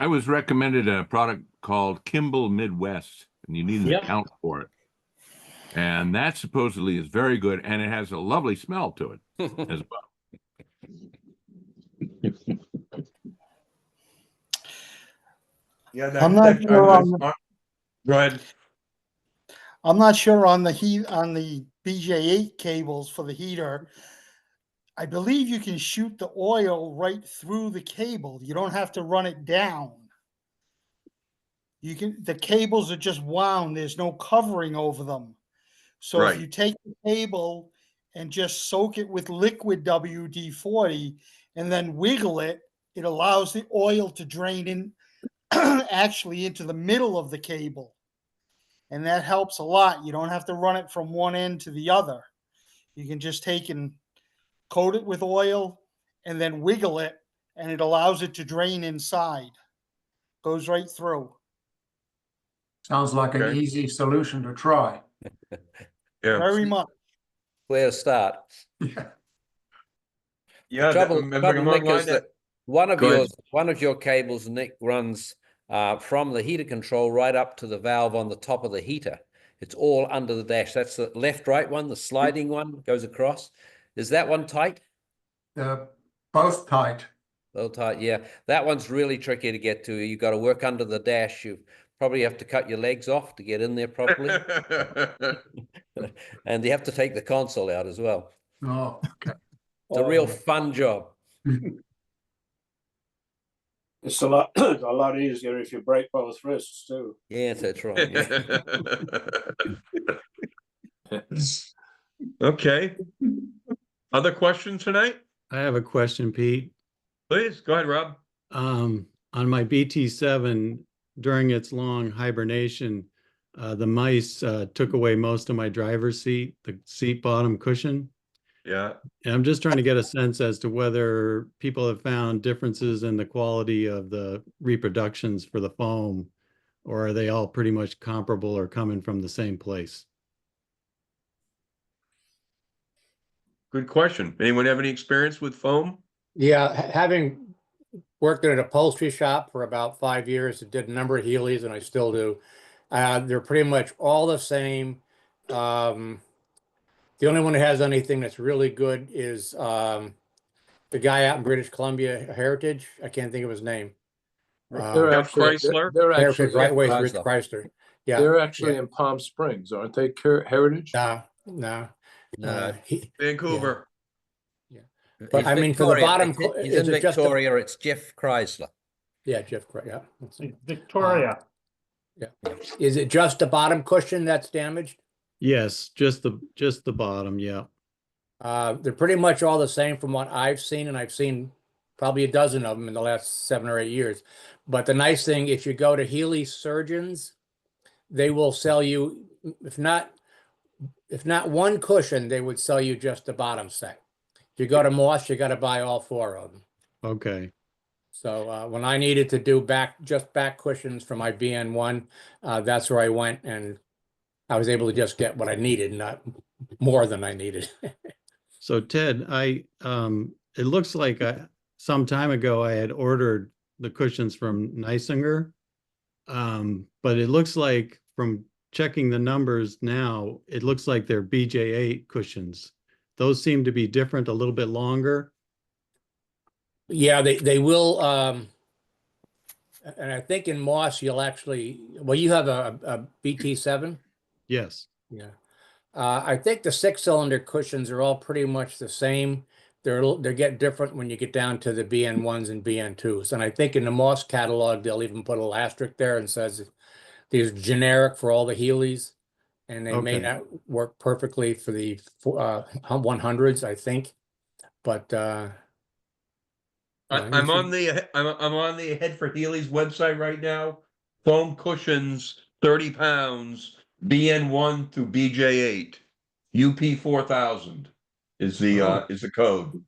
was recommended a product called Kimball Midwest, and you need an Yep. account for it. And that supposedly is very good, and it has a lovely smell to it as well. Yeah, I'm not sure on go ahead. I'm not sure on the BJ8 cables for the heater. I believe you can shoot the oil right through the cable. You don't have to run it down. The cables are just wound. There's no covering over them. So Right. if you take the cable and just soak it with liquid WD-40 and then wiggle it, it allows the oil to drain in actually into the middle of the cable. And that helps a lot. You don't have to run it from one end to the other. You can just take and coat it with oil and then wiggle it, and it allows it to drain inside. Goes right through. Sounds like an Okay. easy solution to try. Yeah. Very much. Where to start? Yeah. Yeah. Trouble, I'm Nick, online is that one Go ahead. of your cables, Nick, runs from the heater control right up to the valve on the top of the heater. It's all under the dash. That's the left-right one, the sliding one goes across. Is that one tight? They're both tight. Both tight, yeah. That one's really tricky to get to. You got to work under the dash. You probably have to cut your legs off to get in there properly. And you have to take the console out as well. Oh, okay. It's a real fun job. It's a lot easier if you break both wrists too. Yes, that's right. Yeah. Okay. Other questions tonight? I have a question, Pete. Please, go ahead, Rob. On my BT7, during its long hibernation, the mice took away most of my driver's seat, the seat bottom cushion. Yeah. And I'm just trying to get a sense as to whether people have found differences in the quality of the reproductions for the foam, or are they all pretty much comparable or coming from the same place? Good question. Anyone have any experience with foam? Yeah, having worked at an upholstery shop for about 5 years, I did a number of Healey's, and I still do. They're pretty much all the same. The only one that has anything that's really good is the guy out in British Columbia, Heritage. I can't think of his name. They're Jeff actually, Chrysler? they're Heritage, actually, right away, Rich Chrysler. Chrysler. Yeah, they're actually yeah. in Palm Springs, aren't they? Heritage? No. No, Vancouver. Yeah. But he's I mean, for the Victoria. bottom, He's is in it just a- Victoria. It's Jeff Chrysler. Yeah, Jeff Chrysler. Yeah. Victoria. Yeah. Is it just the bottom cushion that's damaged? Yes, just the bottom, yeah. They're pretty much all the same from what I've seen, and I've seen probably a dozen of them in the last 7 or 8 years. But the nice thing, if you go to Healy Surgeons, they will sell you, if not one cushion, they would sell you just the bottom set. If you go to Moss, you got to buy all 4 of them. Okay. So when I needed to do back cushions for my BN1, that's where I went, and I was able to just get what I needed, not more than I needed. So Ted, it looks like some time ago I had ordered the cushions from Neisinger, but it looks like from checking the numbers now, it looks like they're BJ8 cushions. Those seem to be different, a little bit longer. Yeah, they will. And I think in Moss, you'll actually, well, you have a BT7. Yes. Yeah. I think the 6-cylinder cushions are all pretty much the same. They get different when you get down to the BN1s and BN2s. And I think in the Moss catalog, they'll even put a little asterisk there and says these are generic for all the Healys, and they may Okay. not work perfectly for the 100s, I think. But I'm on the Head for Healy's website right now. Foam cushions, 30 pounds, BN1 through BJ8, UP 4000 is the code.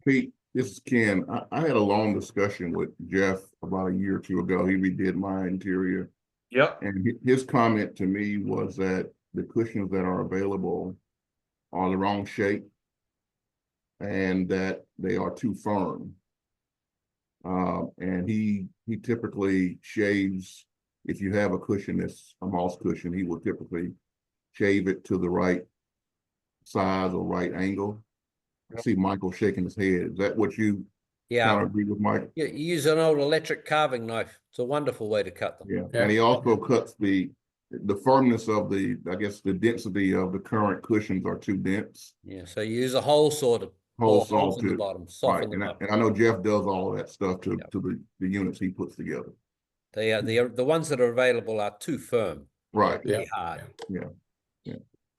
Pete, this is Ken. I had a long discussion with Jeff about a year or two ago. He redid my interior. Yep. And his comment to me was that the cushions that are available are the wrong shape and that they are too firm. And he typically shaves, if you have a cushion that's a moss cushion, he will typically shave it to the right size or right angle. I see Michael shaking his head. Is that what you kind of agree with, Mike? You use an old electric carving knife. It's a wonderful way to cut them. Yeah. And he also cuts the firmness of the density of the current cushions are too dense. Yeah, so you use a hole saw to Holes in the bottom, soften them up. And I know Jeff does all of that stuff to the units he puts together. The ones that are available are too firm. Right. Really hard. Yeah.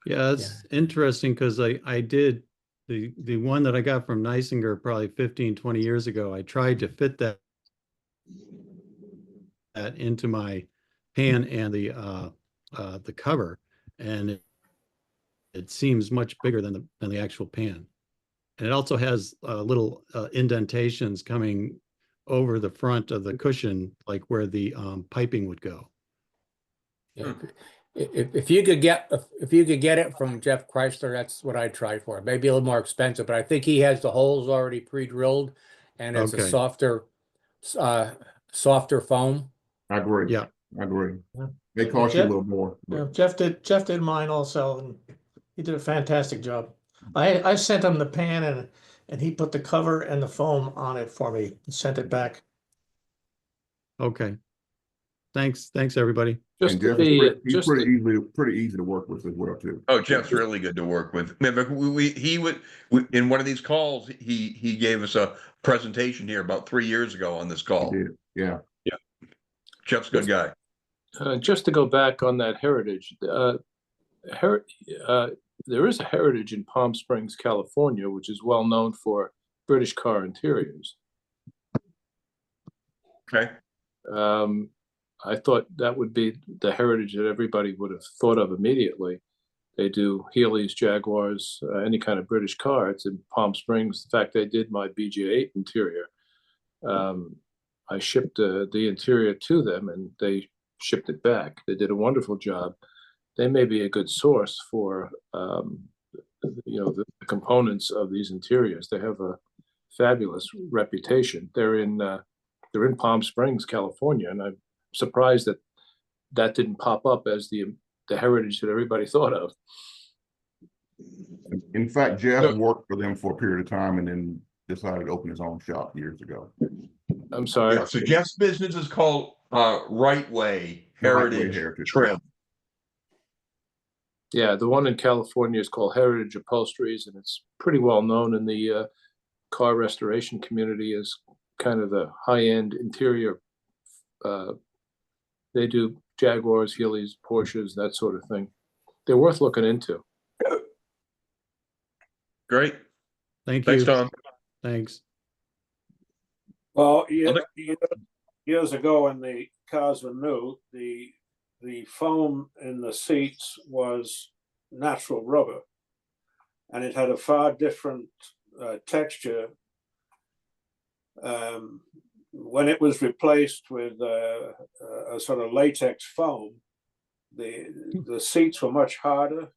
Yeah, it's interesting because I did the one that I got from Neisinger probably 15, 20 years ago. I tried to fit that into my pan and the cover, and it seems much bigger than the actual pan. And it also has little indentations coming over the front of the cushion, like where the piping would go. yeah. If you could get it from Jeff Chrysler, that's what I'd try for. It may be a little more expensive, but I think he has the holes already pre-drilled, and it's a softer foam. I agree. Yeah, I agree. Yeah. They cost you a little more. Yeah, Jeff did mine also, and he did a fantastic job. I sent him the pan and he put the cover and the foam on it for me and sent it back. Okay. Thanks, everybody. And Jeff is pretty easy to work with as well too. Oh, Jeff's really good to work with. Remember, he would in one of these calls, he gave us a presentation here about 3 years ago on this call. He did. Yeah. Jeff's a good guy. Just to go back on that Heritage, there is a Heritage in Palm Springs, California, which is well known for British car interiors. Okay. I thought that would be the Heritage that everybody would have thought of immediately. They do Healey's, Jaguars, any kind of British car. It's in Palm Springs. In fact, they did my BJ8 interior. I shipped the interior to them, and they shipped it back. They did a wonderful job. They may be a good source for the components of these interiors. They have a fabulous reputation. They're in Palm Springs, California, and I'm surprised that that didn't pop up as the heritage that everybody thought of. In fact, Jeff worked for them for a period of time and then decided to open his own shop years ago. I'm sorry. Yeah, so Jeff's business is called Right Way Heritage Trim. Yeah, the one in California is called Heritage Upholsteries, and it's pretty well known in the car restoration community as kind of the high-end interior. They do Jaguars, Healey's, Porsches, that sort of thing. They're worth looking into. Great. Thanks, Tom. Thanks. Well, years ago when the cars were new, the foam in the seats was natural rubber, and it had a far different texture. When it was replaced with a sort of latex foam, the seats were much harder,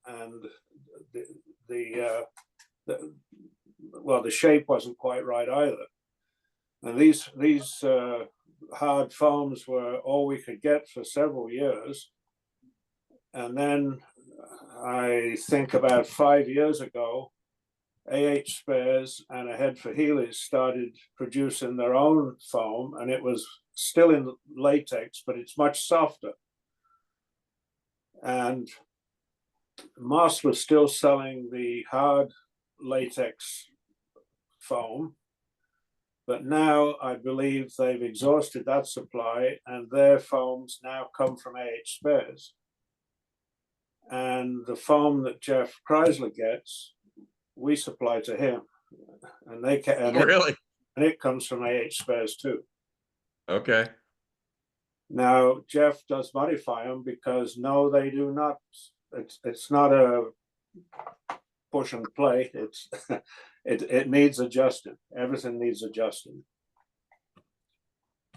and the shape wasn't quite right either. And these hard foams were all we could get for several years. And then I think about 5 years ago, AH Spares and Ahead for Healey's started producing their own foam, and it was still in latex, but it's much softer. And Moss was still selling the hard latex foam, but now I believe they've exhausted that supply, and their foams now come from AH Spares. And the foam that Jeff Chrysler gets, we supply to him, and they can. Really? And it comes from AH Spares too. Okay. Now Jeff does modify them because no, they do not. It's not a push and play. It's it needs adjusting. Everything needs adjusting.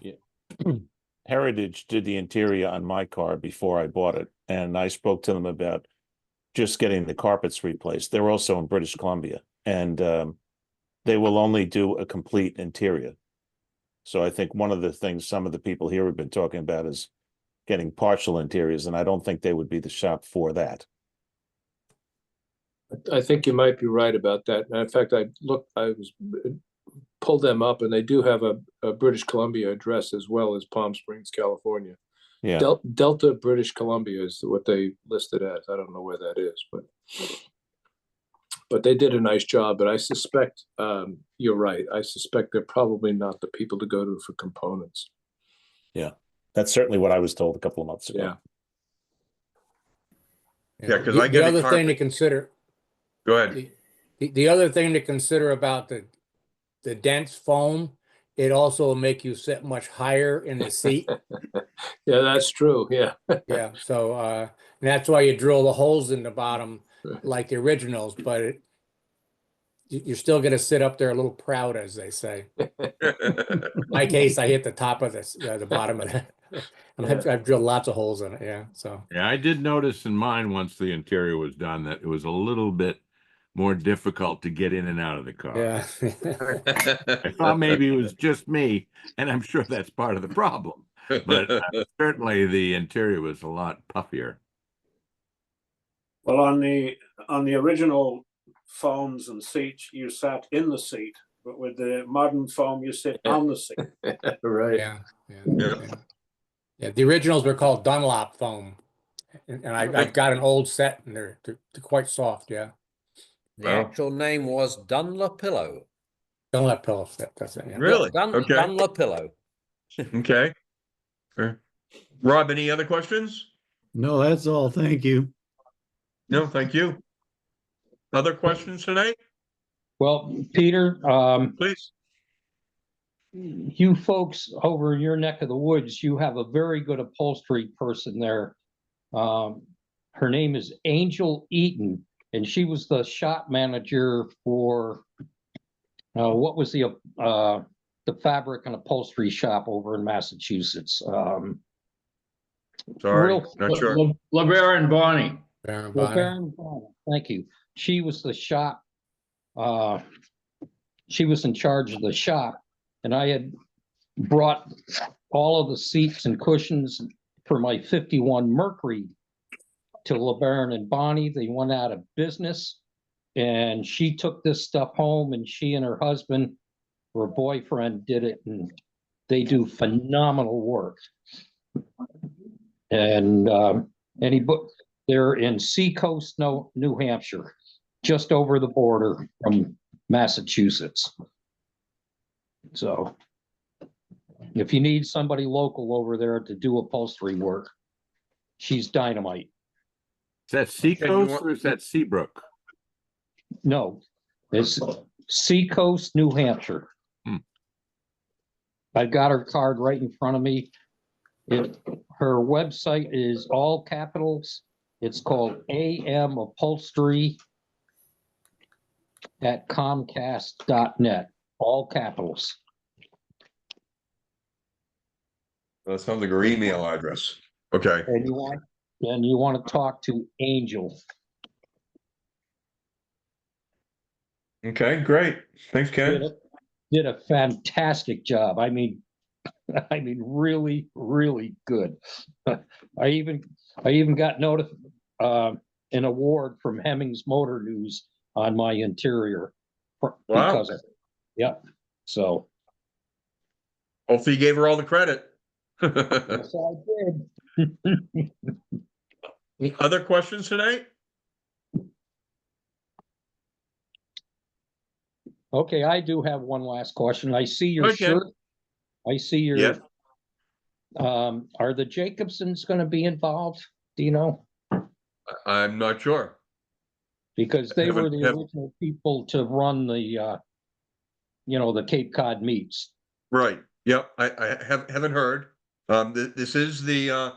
Yeah. Heritage did the interior on my car before I bought it, and I spoke to them about just getting the carpets replaced. They're also in British Columbia, and they will only do a complete interior. So I think one of the things some of the people here have been talking about is getting partial interiors, and I don't think they would be the shop for that. I think you might be right about that. And in fact, I pulled them up, and they do have a British Columbia address as well as Palm Springs, California. Yeah. Delta, British Columbia is what they listed as. I don't know where that is, but they did a nice job. But I suspect you're right. I suspect they're probably not the people to go to for components. Yeah, that's certainly what I was told a couple of months ago. Yeah. Yeah, because I get the other a carpet. thing to consider. Go ahead. The other thing to consider about the dense foam, it also will make you sit much higher in the seat. Yeah, that's true. Yeah. Yeah. So and that's why you drill the holes in the bottom like the originals, but you're still going to sit up there a little proud, as they say. In my case, I hit the top of the bottom of that. I've drilled lots of holes in it. Yeah. So. Yeah, I did notice in mine once the interior was done that it was a little bit more difficult to get in and out of the car. Yeah. I thought maybe it was just me, and I'm sure that's part of the problem. But certainly the interior was a lot puffier. Well, on the original foams and seats, you sat in the seat, but with the modern foam, you sit on the seat. Right. Yeah. The originals were called Dunlop foam, and I've got an old set, and they're quite soft. Yeah. The actual name was Dunlopillo. Dunlopillo set. That's it. Yeah. Really? Okay. Dunlopillo. Okay. Rob, any other questions? No, that's all. Thank you. No, thank you. Other questions tonight? Well, Peter, please. You folks over your neck of the woods, you have a very good upholstery person there. Her name is Angel Eaton, and she was the shop manager for what was the fabric and upholstery shop over in Massachusetts. Sorry, not sure. LeBaron and Bonnie. Thank you. She was the shop. She was in charge of the shop, and I had brought all of the seats and cushions for my 51 Mercury to LeBaron and Bonnie. They went out of business, and she took this stuff home, and she and her husband, her boyfriend, did it, and they do phenomenal work. And they're in Seacoast, New Hampshire, just over the border from Massachusetts. So if you need somebody local over there to do upholstery work, she's dynamite. Is that Seacoast or is that Seabrook? No, it's Seacoast, New Hampshire. I've got her card right in front of me. Her website is all capitals. It's called AM Upholstery at Comcast.net, all capitals. That sounds like her email address. Okay. And you want to talk to Angel. Okay, great. Thanks, Ken. Did a fantastic job. I mean, really, really good. I even got an award from Hemmings Motor News on my interior because of it. Yep. So hopefully you gave her all the credit. Yes, I did. Other questions tonight? Okay, I do have one last question. I see your shirt. I see your. Are the Jacobsons going to be involved? Do you know? I'm not sure. Because they were the original people to run the, the Cape Cod meets. Right. Yep. I haven't heard. This is the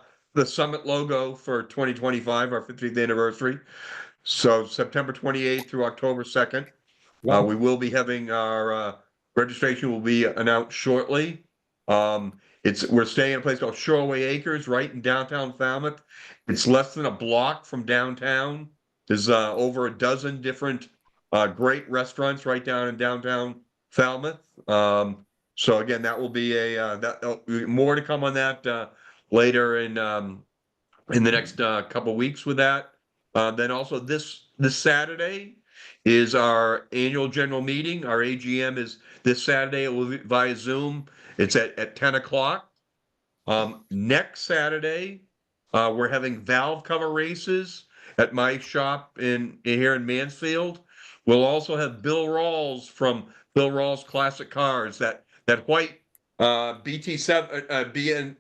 summit logo for 2025, our 50th anniversary. So September 28th through October 2nd. We will be having our registration will be announced shortly. We're staying in a place called Shoreway Acres, right in downtown Falmouth. It's less than a block from downtown. There's over a dozen different great restaurants right down in downtown Falmouth. So again, that will be more to come on that later in the next couple weeks with that. Then also this Saturday is our annual general meeting. Our AGM is this Saturday. It will be via Zoom. It's at 10 o'clock. Next Saturday, we're having valve cover races at my shop here in Mansfield. We'll also have Bill Rawls from Bill Rawls Classic Cars. That white BT7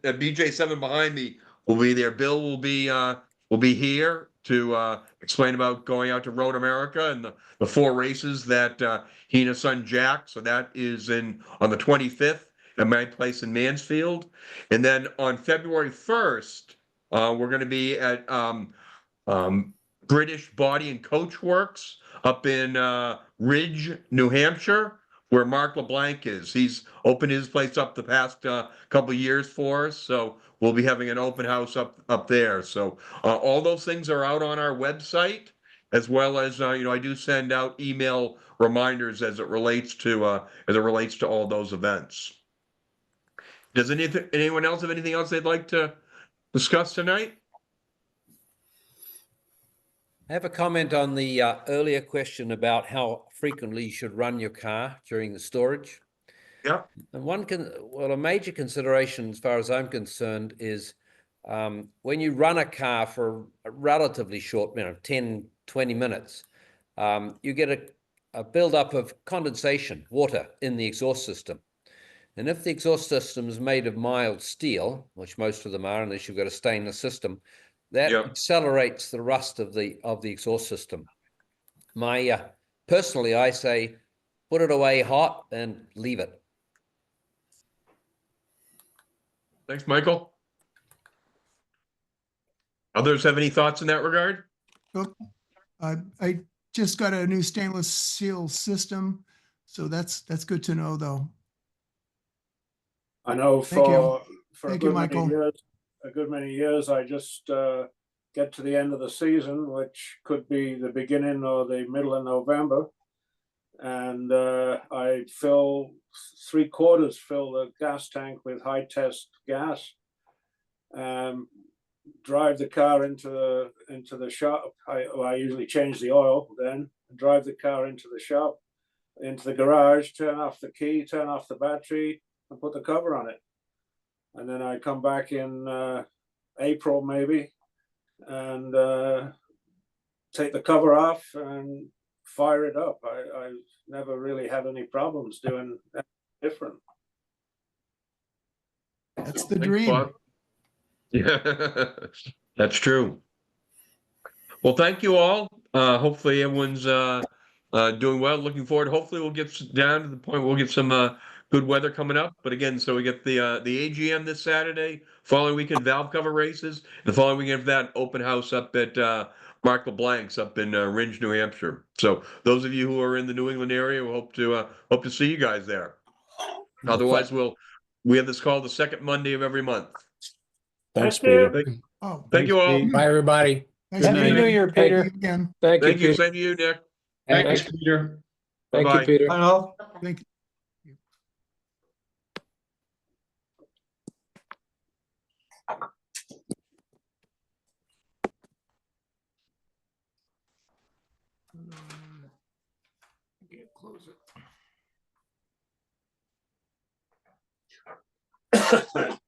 BJ7 behind me will be there. Bill will be here to explain about going out to Road America and the 4 races that he and his son Jack. So that is on the 25th at my place in Mansfield. And then on February 1st, we're going to be at British Body and Coach Works up in Ridge, New Hampshire, where Mark LeBlanc is. He's opened his place up the past couple of years for us. So we'll be having an open house up there. So all those things are out on our website, as well as I do send out email reminders as it relates to all those events. Does anyone else have anything else they'd like to discuss tonight? I have a comment on the earlier question about how frequently you should run your car during the storage. Yeah. And a major consideration, as far as I'm concerned, is when you run a car for a relatively short, 10, 20 minutes, you get a buildup of condensation, water in the exhaust system. And if the exhaust system is made of mild steel, which most of them are, unless you've got a stainless system, that accelerates the rust of the exhaust system. Personally, I say, put it away hot and leave it. Thanks, Michael. Others have any thoughts in that regard? I just got a new stainless steel system, so that's good to know, though. I know for a good many years, I just get to the end of the season, which could be the beginning or the middle of November, and I fill 3/4 fill the gas tank with high test gas, drive the car into the shop. I usually change the oil, then drive the car into the shop, into the garage, turn off the key, turn off the battery, and put the cover on it. And then I come back in April maybe and take the cover off and fire it up. I've never really had any problems doing that different. That's the Thanks, dream. Bob. Yeah, that's true. Well, thank you all. Hopefully everyone's doing well. Looking forward. Hopefully we'll get down to the point we'll get some good weather coming up. But again, so we get the AGM this Saturday, following weekend valve cover races, and the following weekend for that open house up at Mark LeBlanc's up in Ringe, New Hampshire. So those of you who are in the New England area, we hope to see you guys there. Otherwise, we have this call the second Monday of every month. Thanks, Peter. Thank you all. Bye, everybody. Nice Happy meeting New you. Year, Thank you Peter. again. Thank you, Thank you. Peter. Same to you, Nick. Thanks, Peter. Thank Bye-bye. you, Peter. Bye all. Thank you. Can't close it.